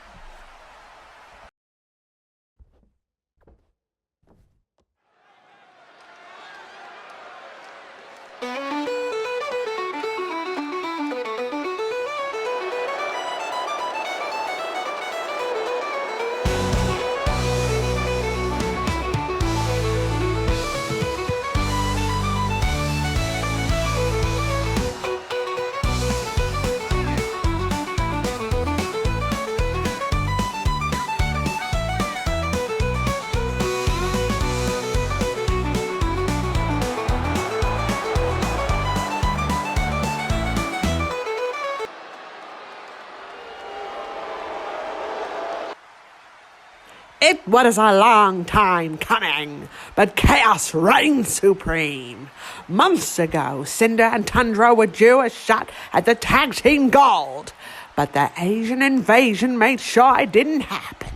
It was a long time coming, but chaos reigned supreme. Months ago, Cinder and Tundra were due a shot at the tag team gold, but the Asian invasion made sure it didn't happen.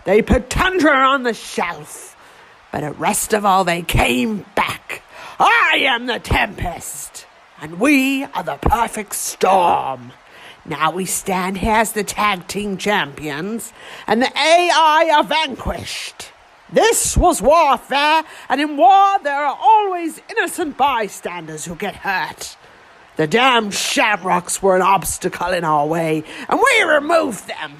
They put Tundra on the shelf, but at Wrestival they came back. I am the Tempest, and we are the perfect storm. Now we stand here as the tag team champions, and the AI are vanquished. This was warfare, and in war there are always innocent bystanders who get hurt. The Damned Shamrocks were an obstacle in our way, and we removed them.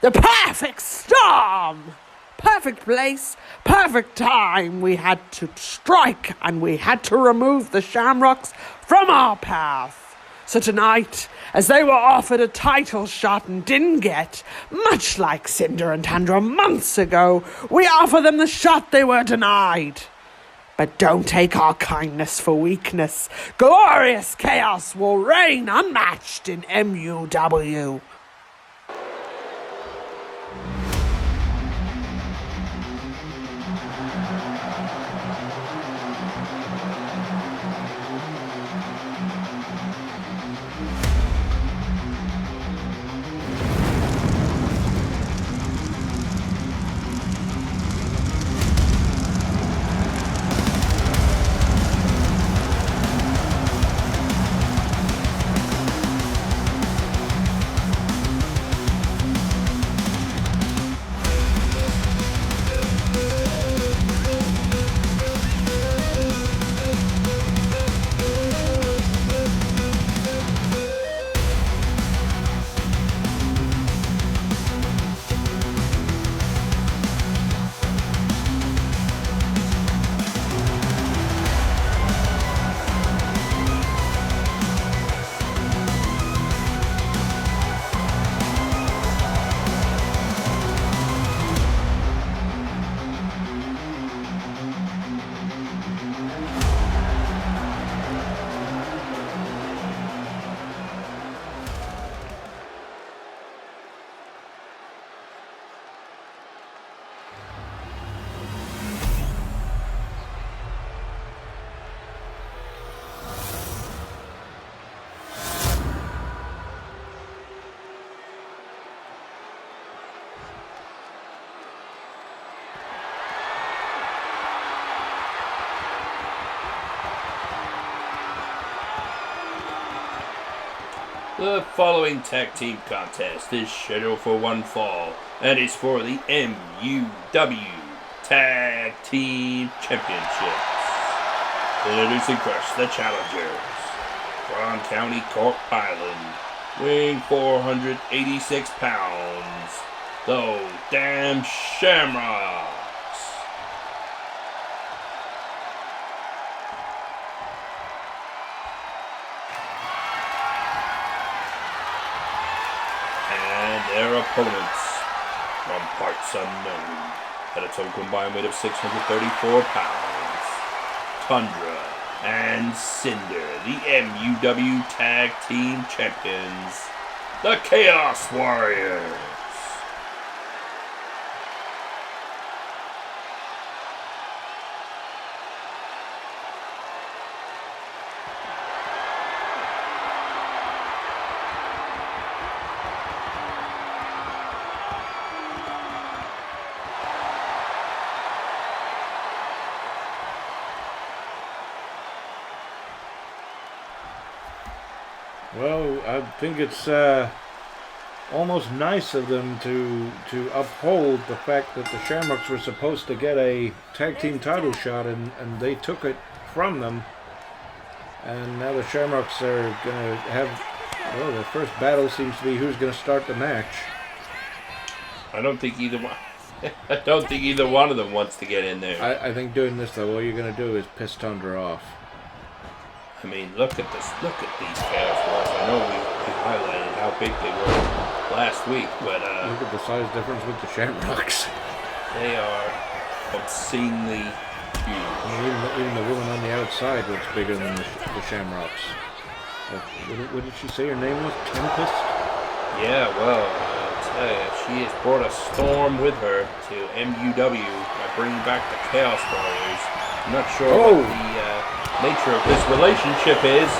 The perfect storm! Perfect place, perfect time. We had to strike, and we had to remove the Shamrocks from our path. So tonight, as they were offered a title shot and didn't get, much like Cinder and Tundra months ago, we offer them the shot they were denied. But don't take our kindness for weakness. Glorious chaos will reign unmatched in MUW. The following tag team contest is scheduled for one fall, and is for the MUW Tag Team Championships. Introducing first the challengers. From County Cork Island, weighing 486 pounds, the Damned Shamrocks. Their opponents, from parts unknown, at a total combined weight of 634 pounds, Tundra and Cinder, the MUW Tag Team Champions, the Chaos Warriors. Well, I think it's almost nice of them to uphold the fact that the Shamrocks were supposed to get a tag team title shot, and they took it from them. And now the Shamrocks are going to have, well, their first battle seems to be who's going to start the match. I don't think either one. I don't think either one of them wants to get in there. I think doing this, though, all you're going to do is piss Tundra off. I mean, look at this. Look at these Chaos Warriors. I know we highlighted how big they were last week, but look at the size difference with the Shamrocks. They are obscenely huge. I mean, even the woman on the outside looks bigger than the Shamrocks. What did she say her name was? Tempest? Yeah, well, I'll tell you, she has brought a storm with her to MUW by bringing back the Chaos Warriors. I'm not sure what the nature of this relationship is.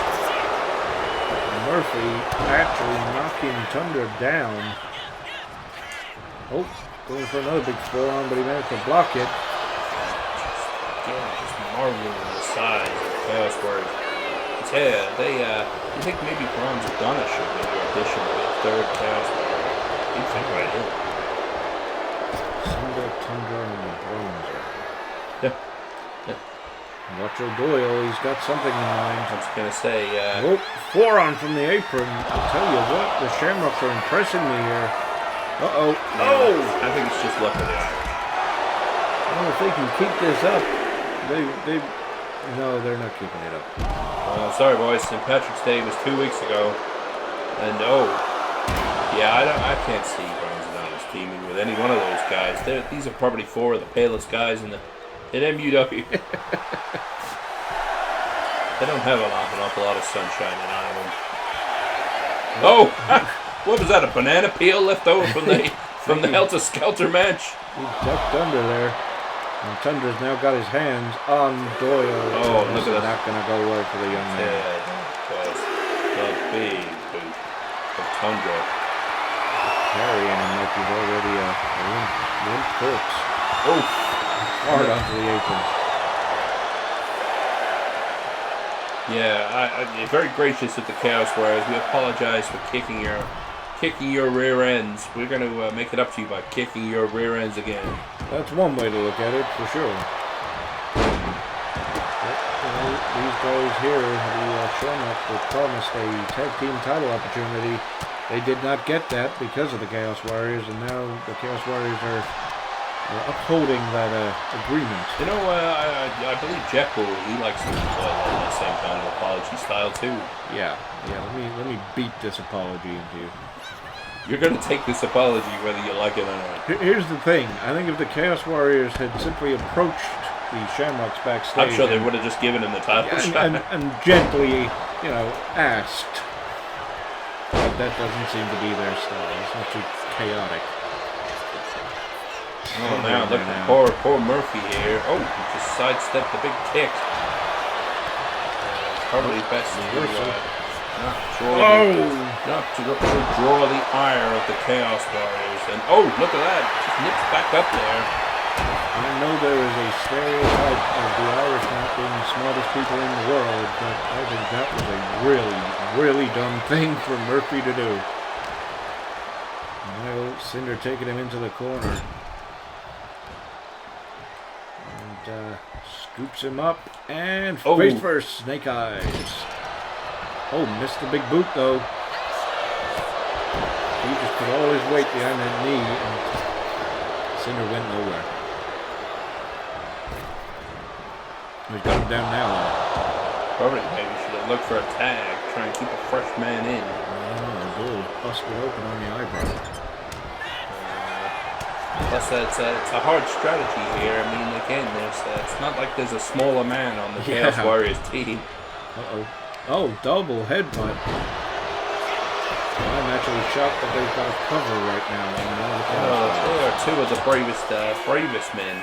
Murphy actually knocking Tundra down. Oh, going for another big forearm, but he managed to block it. Just marveling at the size of the Chaos Warriors. I tell you, you think maybe Bronze Donna should be the addition of a third Chaos Warrior? You think right here. Tonga, Tundra, and the Bronze. Yeah. Watch O'Doyle, he's got something in mind. I was going to say... Oh, forearm from the apron. I'll tell you what, the Shamrocks are impressing me here. Uh-oh. Oh! I think it's just luck of the Irish. Well, if they can keep this up, they... No, they're not keeping it up. Sorry, boys. St. Patrick's Day was 2 weeks ago. And, yeah, I can't see Burns and Adonis teaming with any one of those guys. These are probably four of the palest guys in MUW. They don't have an awful lot of sunshine in Ireland. Oh! What was that, a banana peel left over from the Hellter Skelter match? He ducked under there. And Tundra's now got his hands on Doyle. Oh, look at that. Not going to go well for the young man. Yeah, that was the big boot of Tundra. Carrying him like he's already a limp corpse. Oh! Hard onto the apron. Yeah, very gracious with the Chaos Warriors. We apologize for kicking your rear ends. We're going to make it up to you by kicking your rear ends again. That's one way to look at it, for sure. These guys here, the Shamrocks, were promised a tag team title opportunity. They did not get that because of the Chaos Warriors, and now the Chaos Warriors are upholding that agreement. You know, I believe Jekyll, he likes to play that same kind of apology style too. Yeah. Let me beat this apology into you. You're going to take this apology whether you like it or not. Here's the thing. I think if the Chaos Warriors had simply approached the Shamrocks backstage... I'm sure they would have just given him the title shot. And gently, asked. But that doesn't seem to be their style. It's not too chaotic. Oh, now look at poor Murphy here. Oh, he just sidestepped the big kick. Probably best not to draw the ire of the Chaos Warriors. And oh, look at that! Just nips back up there. I know there is a stereotype of the Irish not being the smartest people in the world, but I think that was a really, really dumb thing for Murphy to do. Well, Cinder taking him into the corner. And scoops him up and face first, Snake Eyes. Oh, missed the big boot though. He just put all his weight behind that knee and Cinder went nowhere. He's got him down now. Probably maybe should have looked for a tag, try and keep a fresh man in. Oh, bull busted open on the eyebrow. Plus, it's a hard strategy here. I mean, again, it's not like there's a smaller man on the Chaos Warriors team. Uh-oh. Oh, double headbutt. I'm actually shocked that they've got a cover right now. They are two of the bravest men.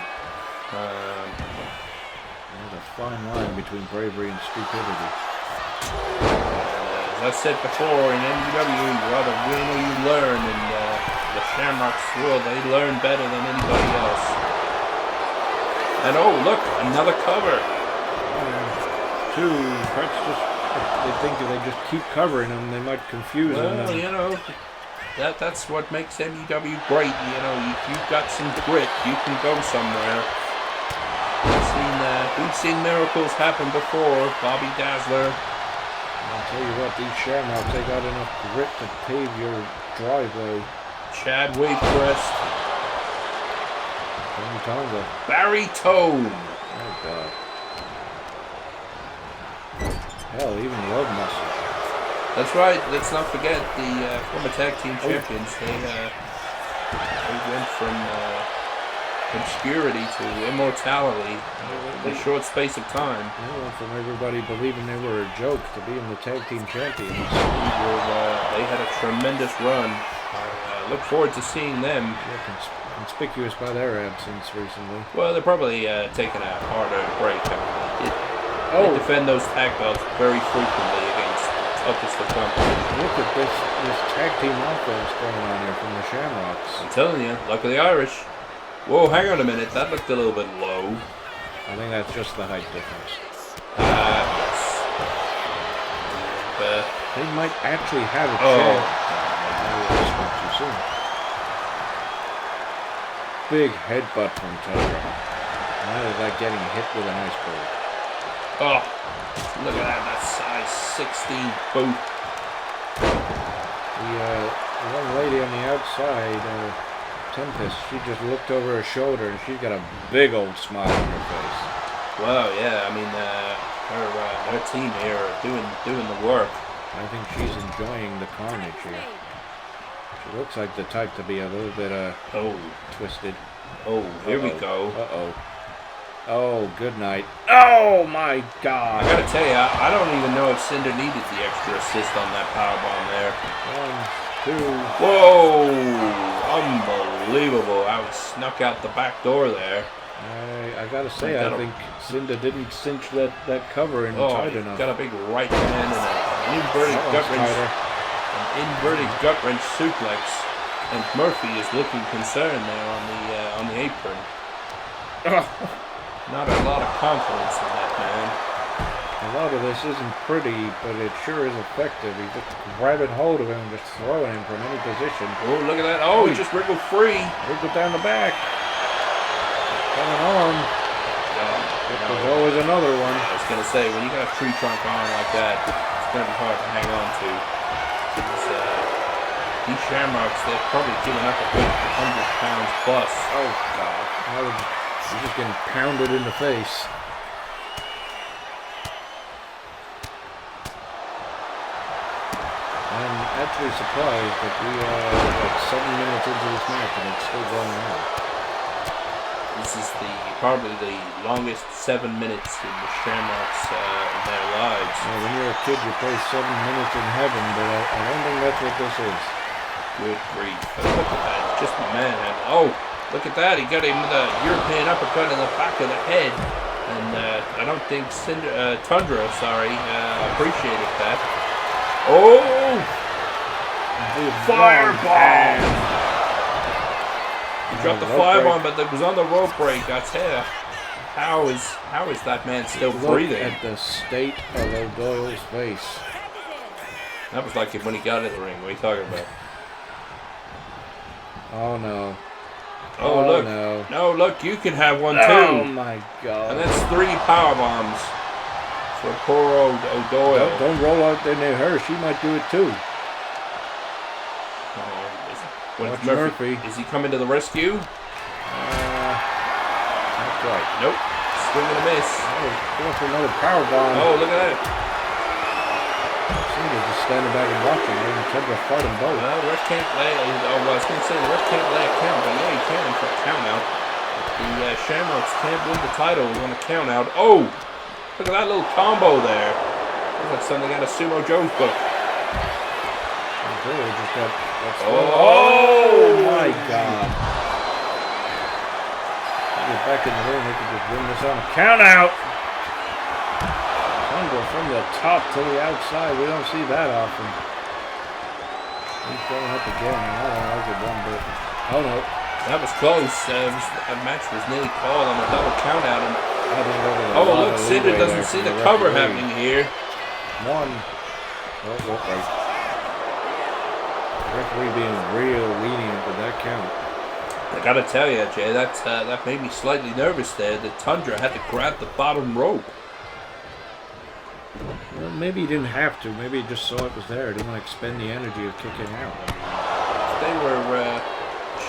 There's a fine line between bravery and stupidity. As I said before, in MUW, you either win or you learn, and the Shamrocks will, they learn better than anybody else. And oh, look, another cover. Two, perhaps just, they think if they just keep covering them, they might confuse them. Well, that's what makes MUW great. You've got some grit, you can go somewhere. We've seen miracles happen before. Bobby Dazzler. I'll tell you what, these Shamrocks, they got enough grit to pave your driveway. Chad Wavecrest. Tonga. Barry Tone. Oh, God. Hell, even Love Muscle. That's right. Let's not forget the former tag team champions. They went from obscurity to immortality in a short space of time. They went from everybody believing they were a joke to being the tag team champions. They had a tremendous run. I look forward to seeing them. Conspicuous by their absence recently. Well, they're probably taking a harder break. They defend those tag belts very frequently against the toughest of competition. Look at this tag team offense going on here from the Shamrocks. I'm telling you, luck of the Irish. Whoa, hang on a minute. That looked a little bit low. I think that's just the height difference. Yes. They might actually have a chance. big headbutt from Tundra. That is like getting hit with an iceberg. Oh, look at that. That size 16 boot. The one lady on the outside, Tempest, she just looked over her shoulder and she's got a big old smile on her face. Well, yeah, I mean, her team here are doing the work. I think she's enjoying the carnage here. She looks like the type to be a little bit twisted. Oh, here we go. Uh-oh. Oh, good night. Oh, my God. I gotta tell you, I don't even know if Cinder needed the extra assist on that powerbomb there. 1, 2. Whoa! Unbelievable. I was snuck out the back door there. I gotta say, I think Cinder didn't cinch that cover in tight enough. Got a big right hand and an inverted gut wrench suplex. And Murphy is looking concerned there on the apron. Not a lot of confidence in that man. A lot of this isn't pretty, but it sure is effective. He's just grabbing hold of him and just throwing him from any position. Oh, look at that. Oh, he just wriggled free. Wriggled down the back. Coming on. There's always another one. I was going to say, when you got a tree trunk on like that, it's going to be hard to hang on to. These Shamrocks, they're probably giving up a good 100 pounds plus. Oh, God. He's just getting pounded in the face. I'm actually surprised that we are like 7 minutes into this match and it's still going on. This is probably the longest 7 minutes in the Shamrocks in their lives. Well, when you're a kid, you play 7 minutes in heaven, but I don't think that's what this is. Good grief. Look at that. Just a man. Oh, look at that. He got him with a European uppercut in the back of the head. And I don't think Tundra, appreciated that. Oh! Firebomb! He dropped the firebomb, but it was on the rope break. I tell you. How is that man still breathing? Look at the state of O'Doyle's face. That was like when he got in the ring. What are you talking about? Oh no. Oh look. No. No, look, you can have one too. Oh my God. And that's 3 power bombs for poor old O'Doyle. Don't roll out there near her. She might do it too. Watch Murphy. Is he coming to the rescue? Not quite. Nope. Swing and a miss. Oh, going for another power bomb. Oh, look at that. Cinder's just standing back and watching her and Tundra fight them both. Well, the ref can't lay. I was going to say the ref can't lay a count, but yeah, he can for a count out. The Shamrocks can't win the title on a count out. Oh, look at that little combo there. Looks like something out of Sumo Joe's book. Just got, oh my God. Get back in the ring, they could just win this on a count out. Tundra from the top to the outside. We don't see that often. He's going up again. I don't like it one bit. Oh no. That was close. That match was nearly called on a double count out. And oh, look, Cinder doesn't see the cover happening here. One. Oh, look right. Referee being real lenient with that count. I gotta tell you, Jay, that made me slightly nervous there. The Tundra had to grab the bottom rope. Well, maybe he didn't have to. Maybe he just saw it was there. He didn't want to expend the energy of kicking out. They were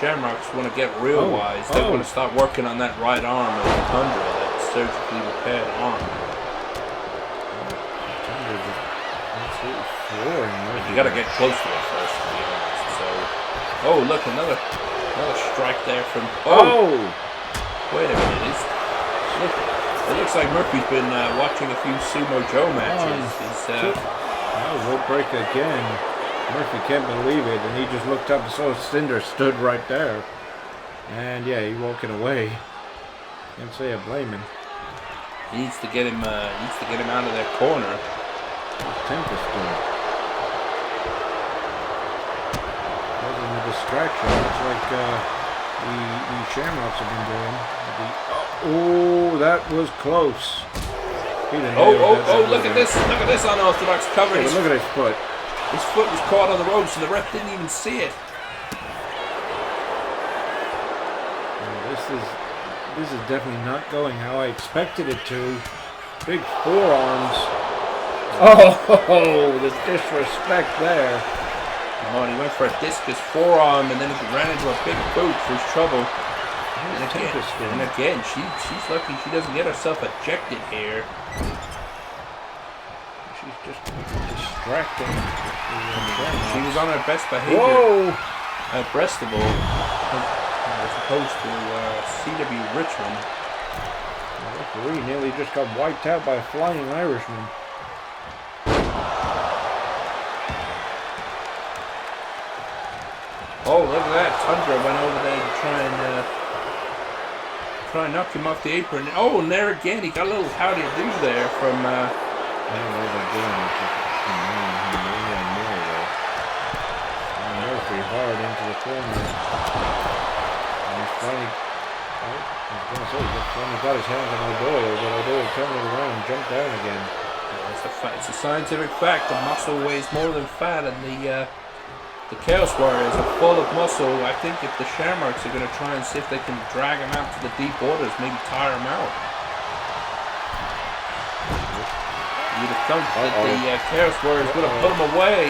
Shamrocks want to get real wise. They want to start working on that right arm of the Tundra, that surgically repaired arm. Tundra just absolutely flooring. You got to get close to it first, to be honest. So, oh look, another strike there from. Oh, wait a minute. It looks like Murphy's been watching a few Sumo Joe matches. That was rope break again. Murphy can't believe it, and he just looked up and saw Cinder stood right there. And yeah, he walking away. Can't say I blame him. He needs to get him out of that corner. Tempest doing. Causing a distraction, much like the Shamrocks have been doing. Oh, that was close. Oh, look at this. Look at this unorthodox cover. Yeah, look at his foot. His foot was caught on the ropes and the ref didn't even see it. This is definitely not going how I expected it to. Big forearms. Oh, the disrespect there. Oh, and he went for a discus forearm, and then he ran into a big boot for his trouble. And again, she's lucky she doesn't get herself ejected here. She's just distracting. She was on her best behavior. Whoa! At Wrestival, as opposed to CW Richmond. The referee nearly just got wiped out by a flying Irishman. Oh, look at that. Tundra went over there to try and knock him off the apron. Oh, and there again, he got a little howdy do there from... I don't know what they're doing. It's just Murphy hard into the corner. And he's finally... I was going to say, he finally got his hands on O'Doyle, but O'Doyle turned it around and jumped down again. It's a scientific fact. The muscle weighs more than fat, and the Chaos Warriors are full of muscle. I think if the Shamrocks are going to try and see if they can drag him out to the deep waters, maybe tire him out. You'd have thought that the Chaos Warriors would have put him away.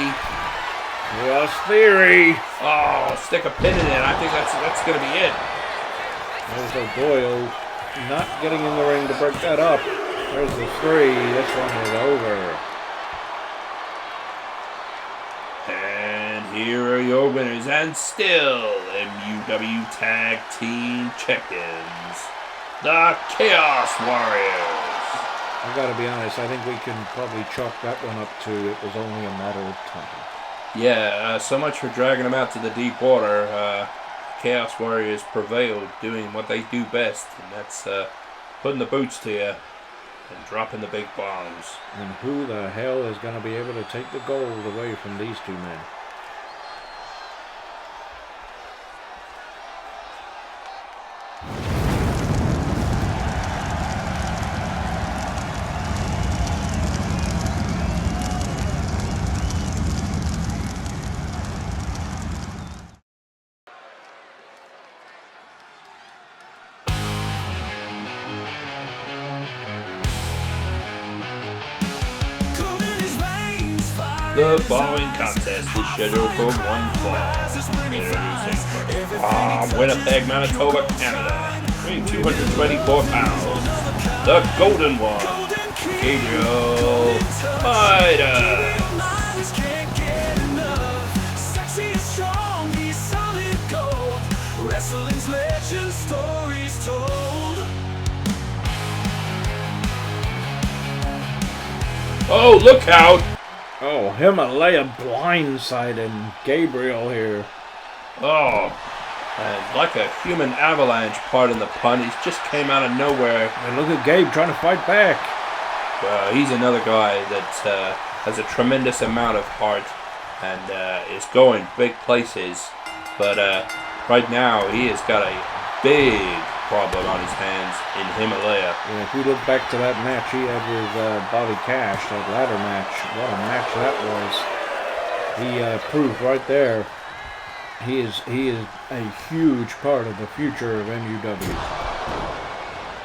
Lost theory. Oh, stick a pin in it. I think that's going to be it. There's O'Doyle not getting in the ring to break that up. There's the 3. This one is over. And here are your winners, and still MUW Tag Team Champions, the Chaos Warriors. I gotta be honest, I think we can probably chalk that one up to it was only a matter of time. Yeah, so much for dragging them out to the deep water. Chaos Warriors prevailed, doing what they do best, and that's putting the boots to you and dropping the big bombs. And who the hell is going to be able to take the gold away from these two men? The following contest is scheduled for one fall. Winnipeg, Manitoba, Canada. Weighing 224 pounds. The Golden One, Gabriel Midas. Wrestling's legend, stories told. Oh, look out! Oh, Himalaya blindsiding Gabriel here. Oh, and like a human avalanche, pardon the pun, he just came out of nowhere. And look at Gabe trying to fight back. Well, he's another guy that has a tremendous amount of heart and is going big places. But right now, he has got a big problem on his hands in Himalaya. Yeah, if we look back to that match he had with Bobby Cash, that ladder match, what a match that was. He proved right there he is a huge part of the future of MUW.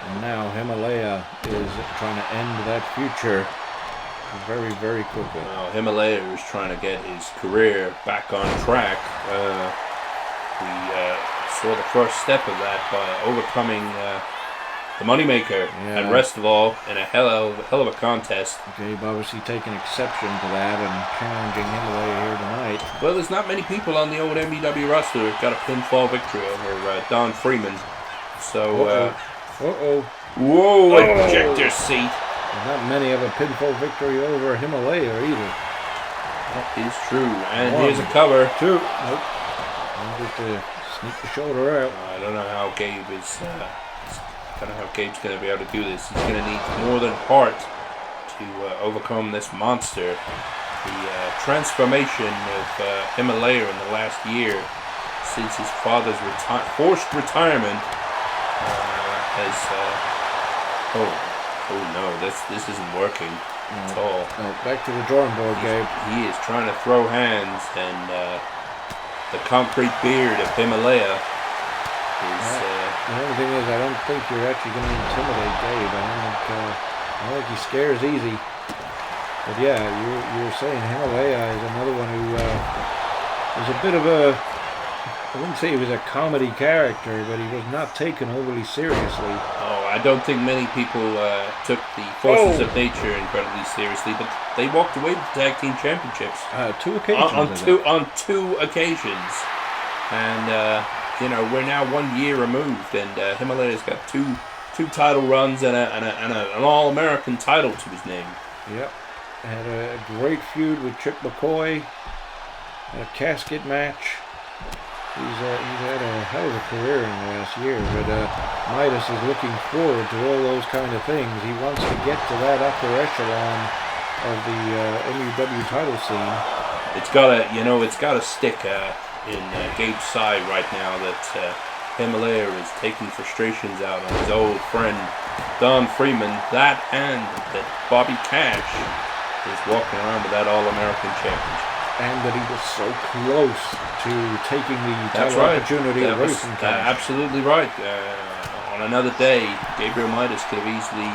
And now Himalaya is trying to end that future very, very quickly. Well, Himalaya is trying to get his career back on track. We saw the first step of that by overcoming the Moneymaker at Wrestival in a hell of a contest. Gabe obviously taking exception to that and challenging Himalaya here tonight. Well, there's not many people on the old MUW roster who've got a pinfall victory over Don Freeman. So, whoa, ejector seat. There's not many have a pinfall victory over Himalaya either. That is true. And here's a cover. 2. Nope. Just to sneak the shoulder out. I don't know how Gabe is. I don't know how Gabe's going to be able to do this. He's going to need more than heart to overcome this monster. The transformation of Himalaya in the last year, since his father's forced retirement, has. Oh no! This isn't working at all. No, back to the drawing board, Gabe. He is trying to throw hands and. The concrete beard of Himalaya The only thing is, I don't think you're actually going to intimidate Gabe. I don't think he scares easy. But yeah, you were saying Himalaya is another one who is a bit of a, I wouldn't say he was a comedy character, but he was not taken overly seriously. Oh, I don't think many people took the forces of nature incredibly seriously, but they walked away with the tag team championships. 2 occasions. On two occasions. And, we're now 1 year removed, and Himalaya's got two title runs and an All-American title to his name. Yep. Had a great feud with Chip McCoy. Had a casket match. He's had a hell of a career in the last year, but Midas is looking forward to all those kind of things. He wants to get to that upper echelon of the MUW title scene. It's gotta stick in Gabe's side right now that Himalaya is taking frustrations out on his old friend Don Freeman. That and that Bobby Cash is walking around with that All-American championship. And that he was so close to taking the title opportunity away from Cash. Absolutely right. On another day, Gabriel Midas could have easily,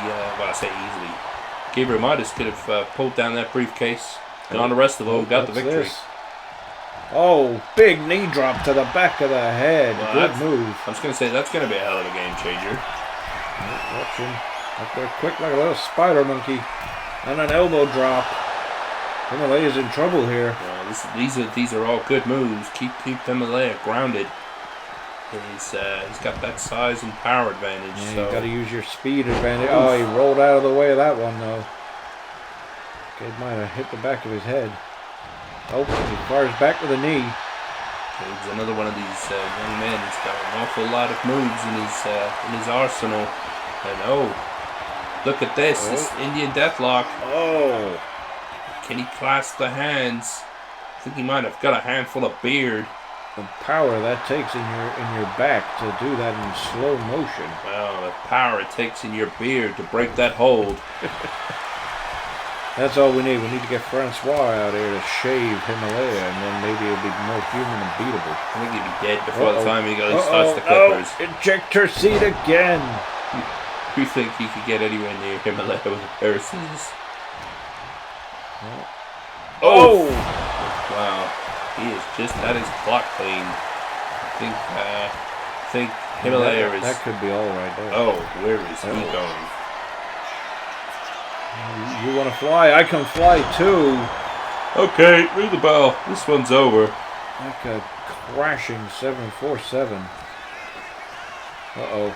Gabriel Midas could have pulled down that briefcase, gone to Wrestival, got the victory. Oh, big knee drop to the back of the head. Well, good move. I was going to say, that's going to be a hell of a game changer. Watch him up there quick like a little spider monkey. And an elbow drop. Himalaya's in trouble here. These are all good moves. Keep Himalaya grounded. He's got that size and power advantage. Yeah, so. You got to use your speed advantage. Oof. Oh, he rolled out of the way of that one though. Gabe might have hit the back of his head. Oh, he fires back with a knee. He's another one of these young men. He's got an awful lot of moves in his arsenal. And look at this! Oh. This Indian Deathlock. Oh. Can he clasp the hands? I think he might have got a handful of beard. The power that takes in your back to do that in slow motion. Well, the power it takes in your beard to break that hold. That's all we need. We need to get Francois out here to shave Himalaya, and then maybe he'll be more human and beatable. I think he'd be dead before the time he starts the clippers. Ejector seat again. You think he could get anywhere near Himalaya with a pair of scissors? Oh! Wow. He is just at his clock clean. I think Himalaya is... That could be all right there. Oh, where is he going? You want to fly? I can fly too. Okay, ring the bell. This one's over. Like a crashing 747. Uh-oh.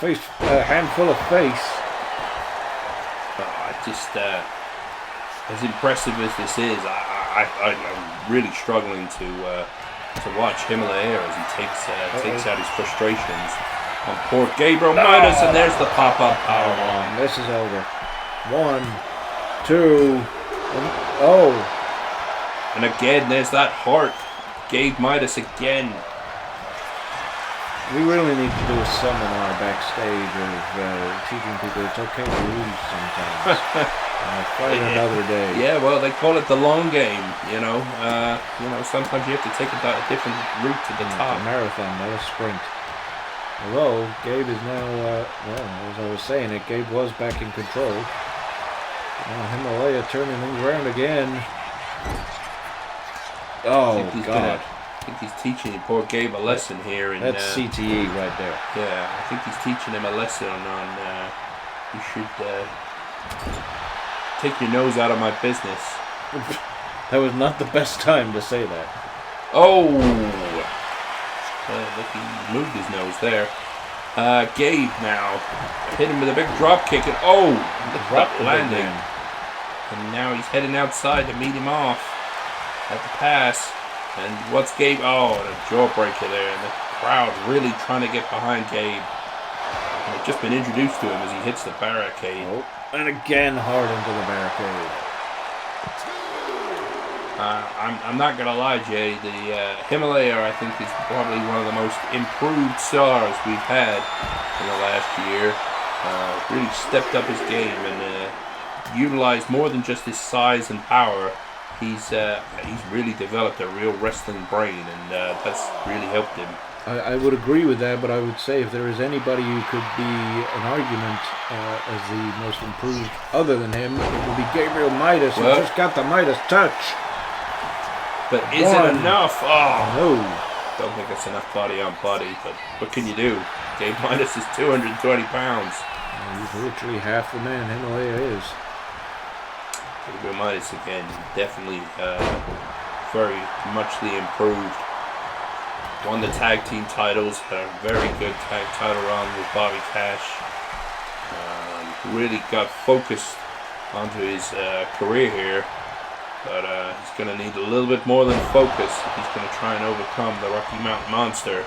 Face, handful of face. As impressive as this is, I'm really struggling to watch Himalaya as he takes out his frustrations on poor Gabriel Midas, and there's the pop-up powerbomb. This is over. 1, 2, and again, there's that heart. Gabe Midas again. We really need to do a seminar backstage of teaching people it's okay to lose sometimes. Fight another day. Yeah, well, they call it the long game. Sometimes you have to take a different route to the top. It's a marathon, not a sprint. Although Gabe is now, as I was saying, Gabe was back in control. Now Himalaya turning him around again. Oh, God. I think he's teaching poor Gabe a lesson here. That's CTE right there. Yeah, I think he's teaching him a lesson on you should take your nose out of my business. That was not the best time to say that. Oh! Look, he moved his nose there. Gabe now hit him with a big drop kick, and drop landing. And now he's heading outside to meet him off at the pass. And what's Gabe? Oh, and a jawbreaker there, and the crowd really trying to get behind Gabe. And they've just been introduced to him as he hits the barricade. Oh, and again hard into the barricade. I'm not gonna lie, Jay. The Himalaya, I think, is probably one of the most improved stars we've had in the last year. Really stepped up his game and utilized more than just his size and power. He's really developed a real wrestling brain, and that's really helped him. I would agree with that, but I would say if there is anybody who could be an argument as the most improved other than him, it would be Gabriel Midas, who just got the Midas touch. But is it enough? Oh, no. Don't think it's enough body on body, but what can you do? Gabe Midas is 220 pounds. He's literally half the man Himalaya is. Gabriel Midas, again, definitely very muchly improved. Won the tag team titles, had a very good tag title run with Bobby Cash. Really got focused onto his career here, but he's going to need a little bit more than focus if he's going to try and overcome the Rocky Mountain Monster.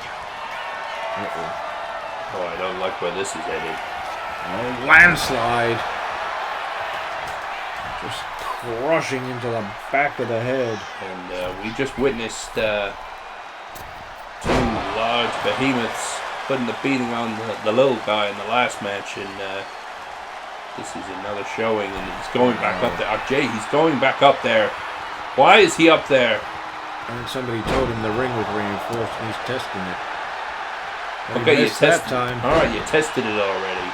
Oh, I don't like where this is headed. Oh, landslide. Just crushing into the back of the head. And we just witnessed two large behemoths putting the beating on the little guy in the last match, and this is another showing, and he's going back up there. Oh, Jay, he's going back up there. Why is he up there? I think somebody told him the ring was reinforced and he's testing it. But okay, you tested that time. Alright, you tested it already.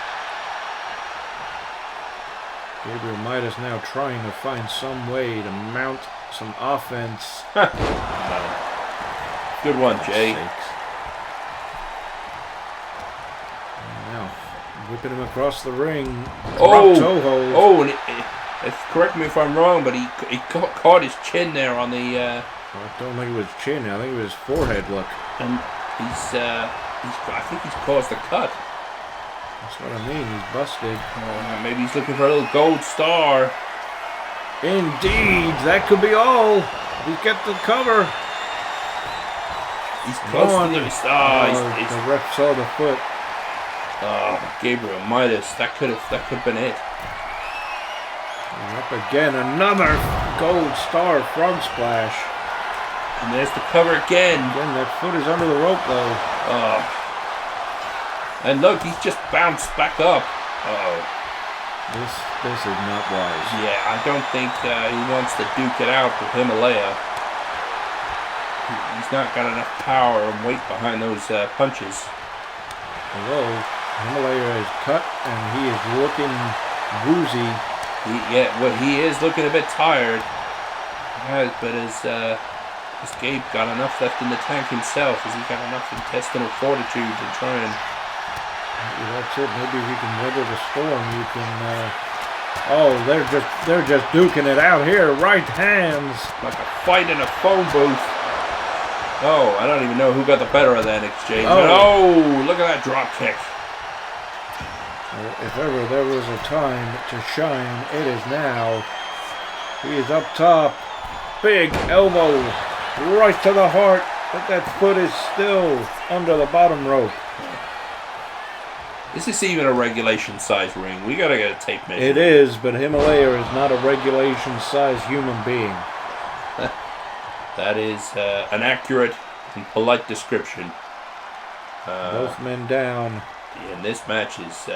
Gabriel Midas now trying to find some way to mount some offense. Good one, Jay. Now, whipping him across the ring. Oh, and correct me if I'm wrong, but he caught his chin there on the. I don't think it was chin. I think it was forehead. Look, and I think he's caused a cut. That's what I mean. He's busted. Maybe he's looking for a little gold star. Indeed, that could be all. He's got the cover. He's close to the star. The ref saw the foot. Oh, Gabriel Midas. That could have been it. And up again, another gold star frog splash. And there's the cover again. Again, that foot is under the rope though. Oh. And look, he's just bounced back up. Uh-oh. This is not wise. Yeah, I don't think he wants to duke it out with Himalaya. He's not got enough power and weight behind those punches. Although Himalaya is cut and he is looking woozy. He is looking a bit tired. But has Gabe got enough left in the tank himself? Has he got enough intestinal fortitude to try and... That's it. Maybe if you can weather the storm, you can. They're just duking it out here. Right hands, like a fight in a phone booth. Oh, I don't even know who got the better of that exchange. Oh, look at that drop kick. If ever there was a time to shine, it is now. He is up top. Big elbow right to the heart, but that foot is still under the bottom rope. Is this even a regulation size ring? We gotta get a tape measure. It is, but Himalaya is not a regulation size human being. That is an accurate and polite description. Both men down. And this match is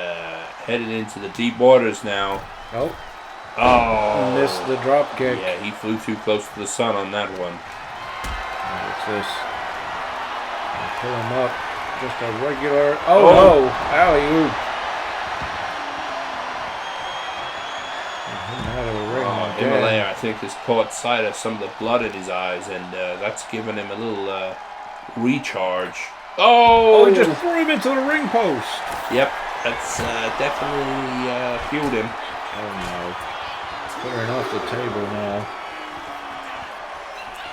headed into the deep waters now. Oh, missed the drop kick. Yeah, he flew too close to the sun on that one. What's this? Pull him up. Just a regular... no! Alley-oop. Himalaya, I think, has caught sight of some of the blood in his eyes, and that's given him a little recharge. He just threw him into the ring post. Yep, that's definitely fueled him. Oh no. Clearing off the table now.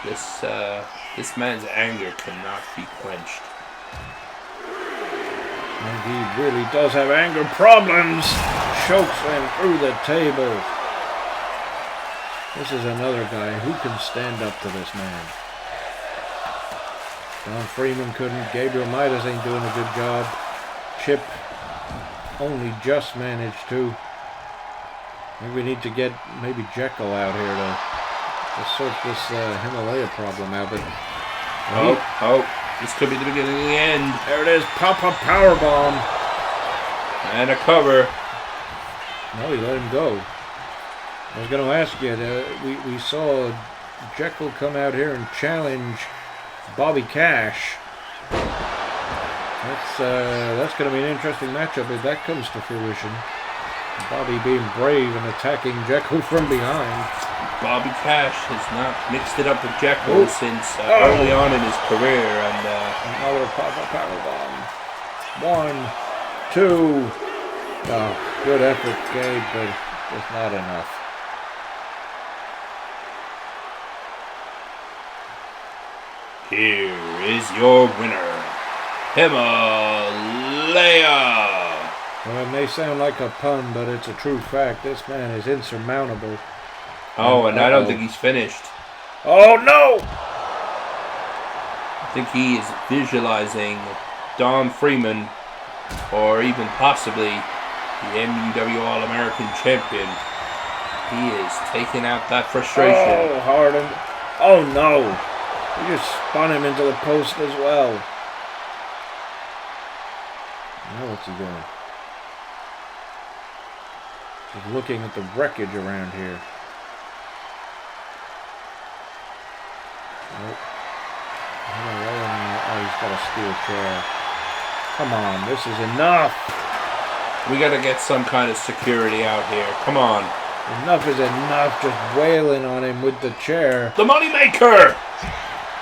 This man's anger cannot be quenched. And he really does have anger problems. Chokes him through the table. This is another guy who can stand up to this man. Don Freeman couldn't. Gabriel Midas ain't doing a good job. Chip only just managed to. Maybe we need to get Jekyll out here to sort this Himalaya problem out. But this could be the beginning of the end. There it is. Pop-up powerbomb. And a cover. No, he let him go. I was going to ask you, we saw Jekyll come out here and challenge Bobby Cash. That's going to be an interesting matchup if that comes to fruition. Bobby being brave and attacking Jekyll from behind. Bobby Cash has not mixed it up with Jekyll since early on in his career. And another pop-up powerbomb. 1, 2. Oh, good effort, Gabe, but just not enough. Here is your winner, Himalaya. Well, it may sound like a pun, but it's a true fact. This man is insurmountable. Oh, and I don't think he's finished. Oh, no! I think he is visualizing Don Freeman, or even possibly the MUW All-American Champion. He is taking out that frustration. Oh, Harden. Oh, no. He just spun him into the post as well. Now what's he doing? Just looking at the wreckage around here. Nope. Oh, he's got a steel chair. Come on, this is enough. We got to get some kind of security out here. Come on. Enough is enough, just wailing on him with the chair. The Moneymaker!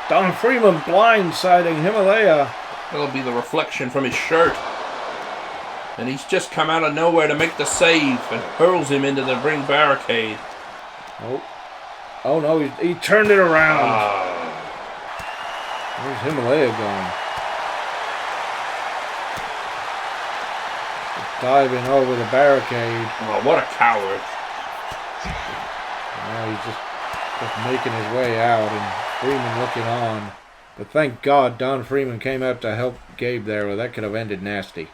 Don Freeman blindsiding Himalaya. That'll be the reflection from his shirt. And he's just come out of nowhere to make the save and hurls him into the ring barricade. Oh. Oh no, he turned it around. Where's Himalaya going? Diving over the barricade. Oh, what a coward. Now he's just making his way out and Freeman looking on. But thank God Don Freeman came out to help Gabe there, or that could have ended nasty.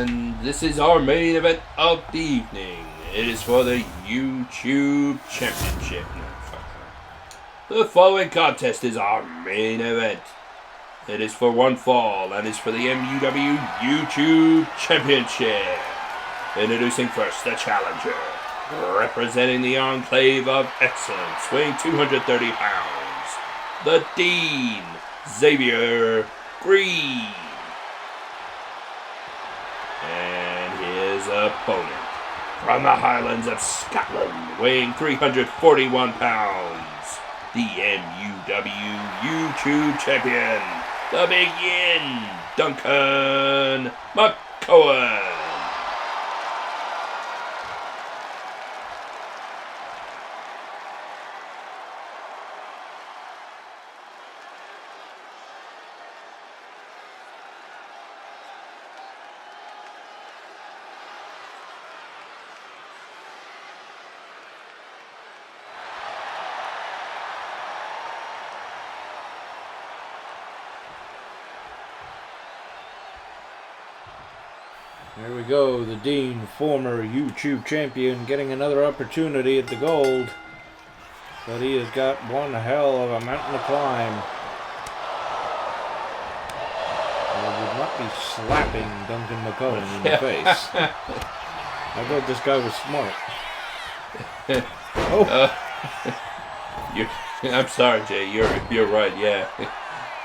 And this is our main event of the evening. It is for the YouTube Championship. The following contest is our main event. It is for one fall and is for the MUW YouTube Championship. Introducing first the challenger, representing the Enclave of Excellence, weighing 230 pounds, the Dean, Xavier Green. And his opponent, from the Highlands of Scotland, weighing 341 pounds, the MUW YouTube Champion, the Big Yin, Duncan McCowan. There we go, the Dean, former YouTube champion, getting another opportunity at the gold. But he has got one hell of a mountain to climb. I would not be slapping Duncan McCowan in the face. I thought this guy was smart. I'm sorry, Jay. You're right. Yeah,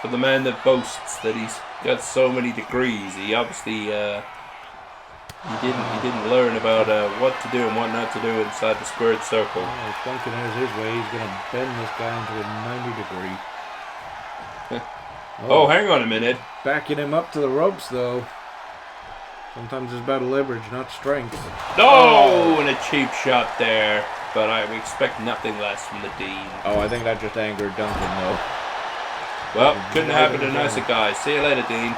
for the man that boasts that he's got so many degrees, he obviously he didn't learn about what to do and what not to do inside the squared circle. Well, if Duncan has his way, he's going to bend this guy into a 90 degree. Oh, hang on a minute. Backing him up to the ropes, though. Sometimes it's about leverage, not strength. Oh, and a cheap shot there. But I expect nothing less from the Dean. Oh, I think that just angered Duncan, though. Well, couldn't happen to nicer guys. See you later, Dean.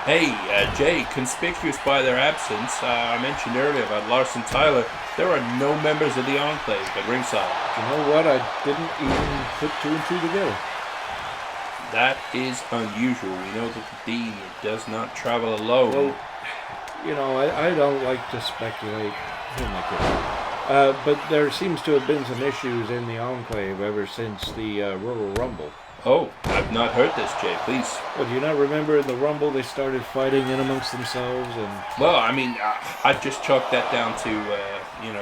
Hey, Jay, conspicuous by their absence, I mentioned earlier about Larson Tyler. There are no members of the Enclave at ringside. You know what? I didn't even put two and two together. That is unusual. We know that the Dean does not travel alone. Well, you know, I don't like to speculate. Oh my goodness. But there seems to have been some issues in the Enclave ever since the Royal Rumble. Oh, I've not heard this, Jay. Please. Well, do you not remember in the Rumble they started fighting in amongst themselves? And well, I mean, I just chalked that down to,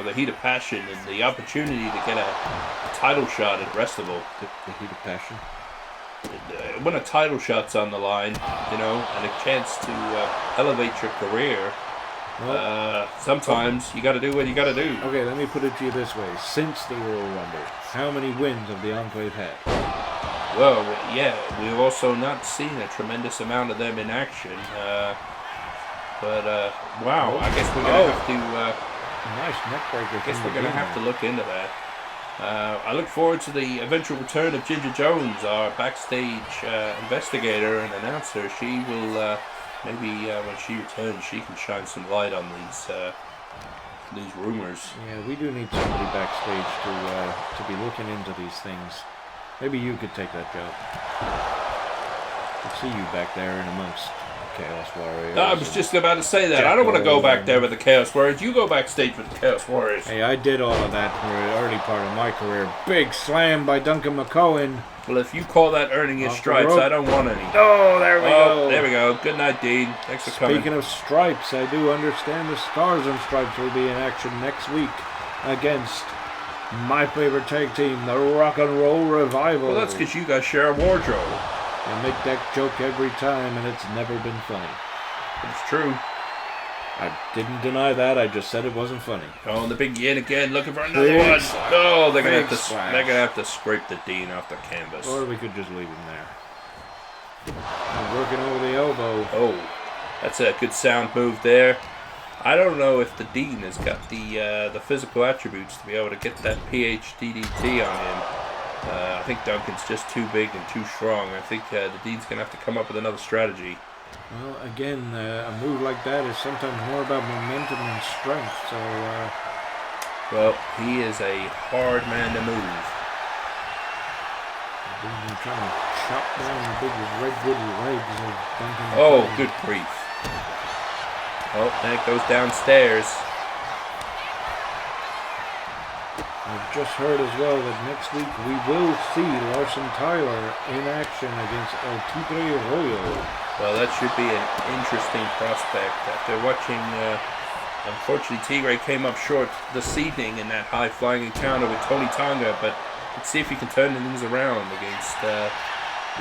the heat of passion and the opportunity to get a title shot at Wrestival. The heat of passion? When a title shot's on the line, and a chance to elevate your career, well, sometimes you got to do what you got to do. Okay, let me put it to you this way. Since the Royal Rumble, how many wins have the Enclave had? Well, yeah, we've also not seen a tremendous amount of them in action. Wow, I guess we're going to have to... nice neckbreaker. I guess we're going to have to look into that. I look forward to the eventual return of Ginger Jones, our backstage investigator and announcer. She will, maybe when she returns, she can shine some light on these rumors. Yeah, we do need somebody backstage to be looking into these things. Maybe you could take that job. I see you back there in amongst Chaos Warriors. I was just about to say that. I don't want to go back there with the Chaos Warriors. You go backstage with the Chaos Warriors. Hey, I did all of that for the early part of my career. Big slam by Duncan McCowan. Well, if you call that earning his stripes, I don't want any. Oh, there we go. There we go. Good night, Dean. Thanks for coming. Speaking of stripes, I do understand the Stars and Stripes will be in action next week against my favorite tag team, the Rock and Roll Revival. Well, that's because you guys share a wardrobe. I make that joke every time, and it's never been funny. It's true. I didn't deny that. I just said it wasn't funny. Oh, and the Big Yin again, looking for another one. Oh, they're gonna have to scrape the Dean off the canvas. Or we could just leave him there. I'm working over the elbow. Oh, that's a good sound move there. I don't know if the Dean has got the physical attributes to be able to get that PHDDT on him. I think Duncan's just too big and too strong. I think the Dean's going to have to come up with another strategy. Well, again, a move like that is sometimes more about momentum than strength. So, well, he is a hard man to move. I'm trying to chop down the big redwood legs of Duncan. Oh, good grief. Oh, and it goes downstairs. I've just heard as well that next week we will see Larson Tyler in action against El Tigre Rogo. Well, that should be an interesting prospect. After watching, unfortunately, Tigre came up short this evening in that high-flying encounter with Tony Tonga, but let's see if he can turn things around against the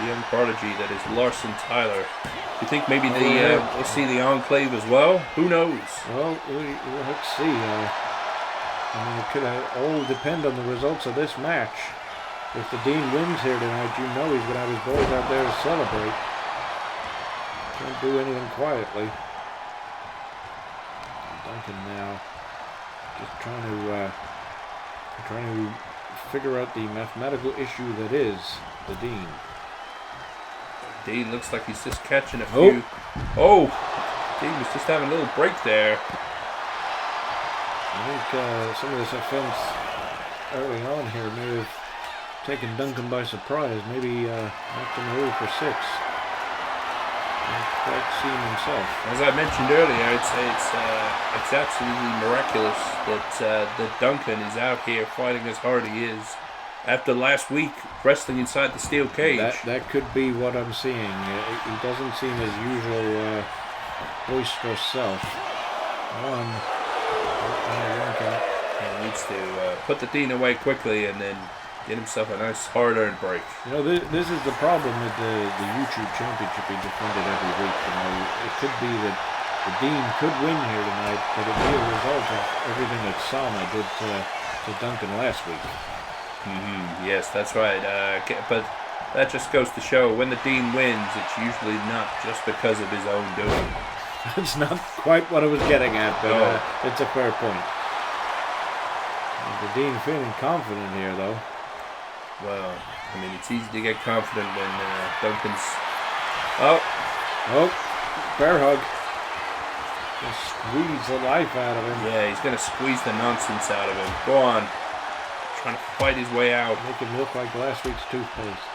young prodigy that is Larson Tyler. Do you think maybe we'll see the Enclave as well? Who knows? Well, let's see. It could all depend on the results of this match. If the Dean wins here tonight, you know he's going to have his boys out there to celebrate. Can't do anything quietly. Duncan now just trying to figure out the mathematical issue that is the Dean. Dean looks like he's just catching a few. Oh! Dean was just having a little break there. I think some of this offense early on here may have taken Duncan by surprise. Maybe knocked him over for 6. Not quite seen himself. As I mentioned earlier, it's absolutely miraculous that Duncan is out here fighting as hard as he is. After last week, wrestling inside the steel cage. That could be what I'm seeing. He doesn't seem his usual boisterous self. He needs to put the Dean away quickly and then get himself a nice hard-earned break. You know, this is the problem with the YouTube Championship being defended every week. You know, it could be that the Dean could win here tonight, but it'd be a result of everything that Sama did to Duncan last week. Yes, that's right. But that just goes to show when the Dean wins, it's usually not just because of his own doing. That's not quite what I was getting at, but it's a fair point. The Dean feeling confident here, though. Well, I mean, it's easy to get confident when Duncan's... Bear hug. Just squeeze the life out of him. Yeah, he's going to squeeze the nonsense out of him. Go on. Trying to fight his way out. Make him look like last week's toothpaste.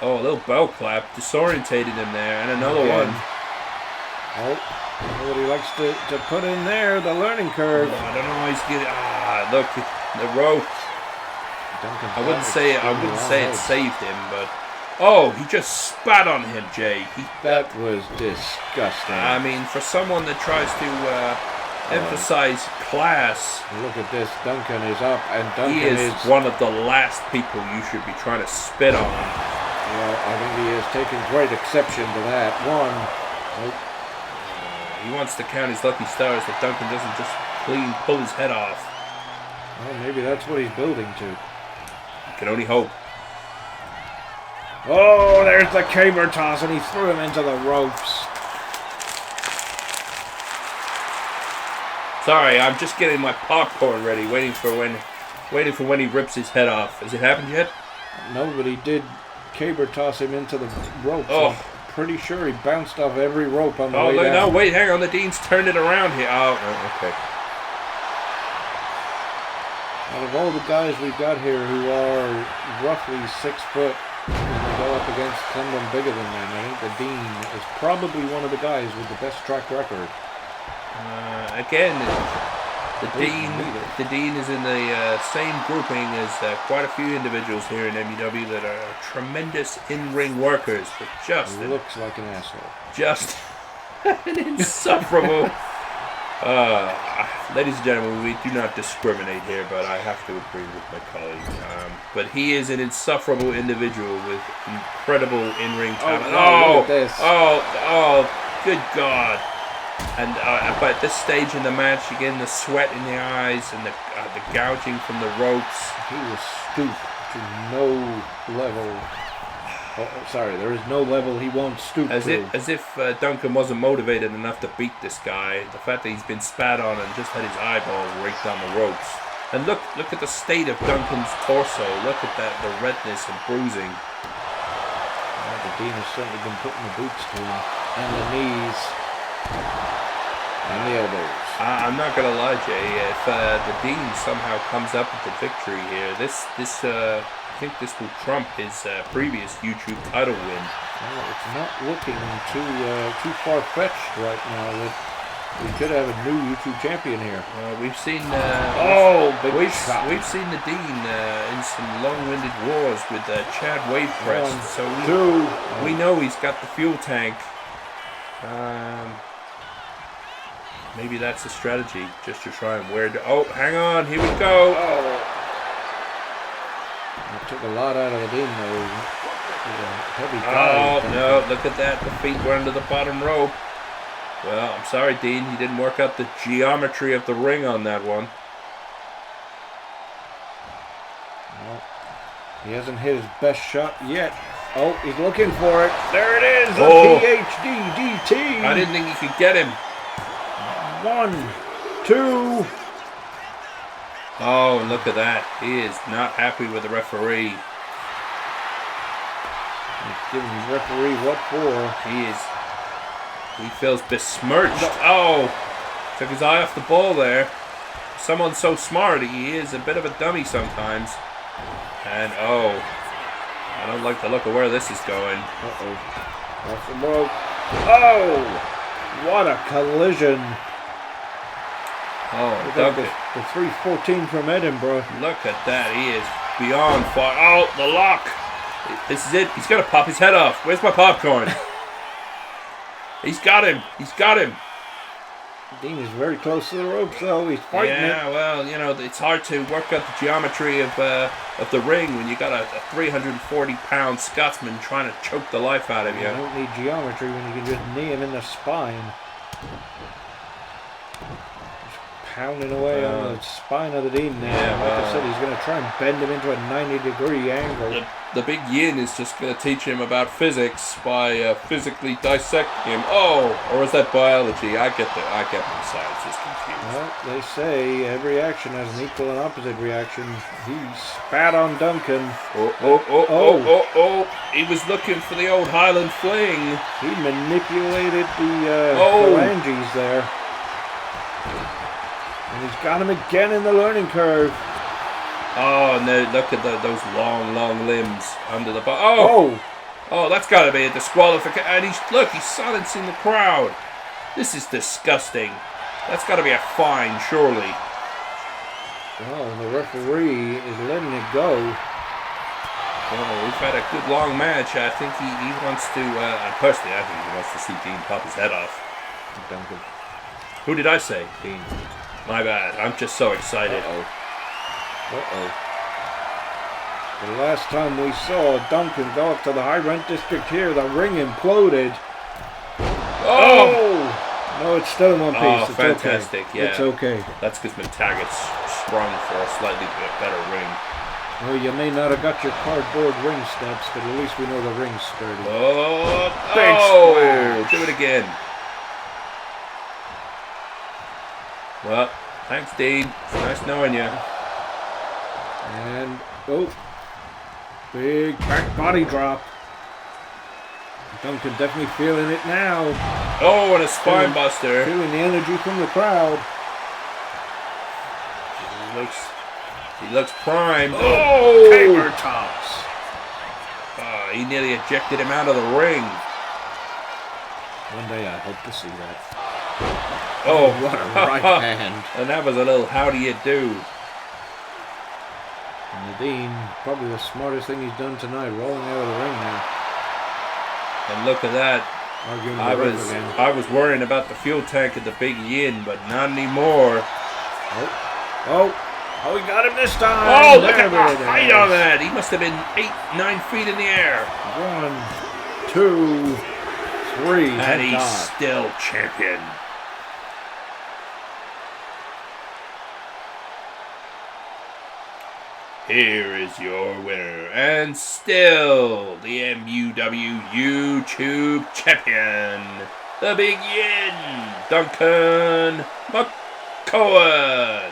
Oh, a little bell clap. Disorientated him there. And another one. Oh, what he likes to put in there, the learning curve. Oh, I don't know how he's getting... look, the rope. I wouldn't say it saved him, but... Oh, he just spat on him, Jay. That was disgusting. I mean, for someone that tries to emphasize class... Look at this. Duncan is up, and Duncan is one of the last people you should be trying to spit on. Well, I think he is taking great exception to that. He wants to count his lucky stars that Duncan doesn't just pull his head off. Well, maybe that's what he's building to. You can only hope. Oh, there's the caber toss, and he threw him into the ropes. Sorry, I'm just getting my popcorn ready, waiting for when he rips his head off. Has it happened yet? No, but he did caber toss him into the ropes. Oh. Pretty sure he bounced off every rope on the way down. No, wait, hang on. The Dean's turned it around here. Oh, okay. Out of all the guys we've got here who are roughly 6 foot, and they go up against someone bigger than them, I think the Dean is probably one of the guys with the best track record. Again, the Dean is in the same grouping as quite a few individuals here in MUW that are tremendous in-ring workers, but just looks like an asshole. Just an insufferable. Ladies and gentlemen, we do not discriminate here, but I have to agree with my colleague. But he is an insufferable individual with incredible in-ring talent. Look at this. Oh, good God. And but at this stage in the match, again, the sweat in the eyes and the gouging from the ropes. He was stooped to no level. There is no level he won't stoop to. As if Duncan wasn't motivated enough to beat this guy. The fact that he's been spat on and just had his eyeballs raked on the ropes. And look at the state of Duncan's torso. Look at that, the redness and bruising. Well, the Dean has certainly been putting the boots to him, and the knees. And the elbows. I'm not gonna lie, Jay. If the Dean somehow comes up with the victory here, I think this will trump his previous YouTube title win. Well, it's not looking too far-fetched right now. With We could have a new YouTube champion here. We've seen. Big shot. We've seen the Dean in some long-winded wars with Chad Wavecrest, 1, so 2. we know he's got the fuel tank. Maybe that's a strategy, just to try and wear. Oh, hang on, here we go. It took a lot out of the Dean though. Heavy guy. Oh no! Look at that. The feet were under the bottom rope. Well, I'm sorry, Dean. He didn't work out the geometry of the ring on that one. Well, he hasn't hit his best shot yet. Oh, he's looking for it. There it is. The PhD DT. I didn't think he could get him. 1, 2. Oh, look at that. He is not happy with the referee. He's giving his referee what for? He feels besmirched. Oh, took his eye off the ball there. Someone so smart, he is a bit of a dummy sometimes. And I don't like the look of where this is going. Off the rope. Oh, what a collision. Oh, the 314 from Edinburgh. Look at that. He is beyond far. Oh, the lock. This is it. He's going to pop his head off. Where's my popcorn? He's got him. He's got him. Dean is very close to the ropes, though. He's fighting it. Yeah, well, you know, it's hard to work out the geometry of the ring when you got a 340-pound Scotsman trying to choke the life out of you. You don't need geometry when you can just knee him in the spine. Pounding away on the spine of the Dean now. Yeah, like I said, he's going to try and bend him into a 90-degree angle. The big yin is just going to teach him about physics by physically dissecting him. Oh, or is that biology? I get my sciences confused. Well, they say every action has an equal and opposite reaction. He spat on Duncan. Oh. He was looking for the old Highland fling. He manipulated the phalanges there. And he's got him again in the learning curve. Oh, no, look at those long limbs under the bar. Oh, that's got to be a disqualification. And he's silencing the crowd. This is disgusting. That's got to be a fine, surely. Well, the referee is letting it go. Oh, we've had a good long match. I think he wants to, personally, I think he wants to see Dean pop his head off. Duncan. Who did I say? Dean. My bad. I'm just so excited. The last time we saw Duncan go up to the high rent district here, the ring imploded. Oh! No, it's still in one piece. Oh, it's fantastic. Okay. Yeah. It's okay. That's because McTaggart's sprung for a slightly better ring. Well, you may not have got your cardboard ring steps, but at least we know the ring's sturdy. Big splash. Do it again. Well, thanks, Dean. It's nice knowing you. And, big back body drop. Duncan definitely feeling it now. Oh, and a spine buster. Feeling the energy from the crowd. He looks primed. Oh! Tabor tops. He nearly ejected him out of the ring. One day I hope to see that. Oh, what a right hand. And that was a little how do you do. And the Dean, probably the smartest thing he's done tonight, rolling out of the ring now. And look at that. Arguing with the ref again. I was worrying about the fuel tank and the big yin, but not anymore. Oh, we got him this time. Oh, look at the height on that. He must have been 8-9 feet in the air. 1, 2, 3. And he's still champion. Here is your winner, and still the MUW YouTube champion, the Big Yin, Duncan McCowan.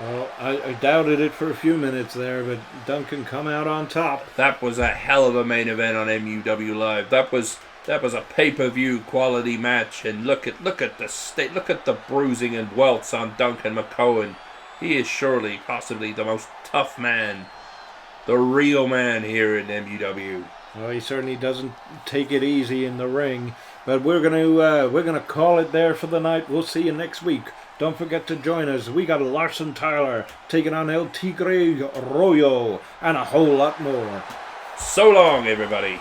Well, I doubted it for a few minutes there, but Duncan come out on top. That was a hell of a main event on MUW Live. That was a pay-per-view quality match, and look at the state, look at the bruising and welts on Duncan McCowan. He is surely, possibly the most tough man, the real man here in MUW. Well, he certainly doesn't take it easy in the ring. But we're gonna call it there for the night. We'll see you next week. Don't forget to join us. We got Larson Tyler taking on El Tigre Rogo and a whole lot more. So long, everybody.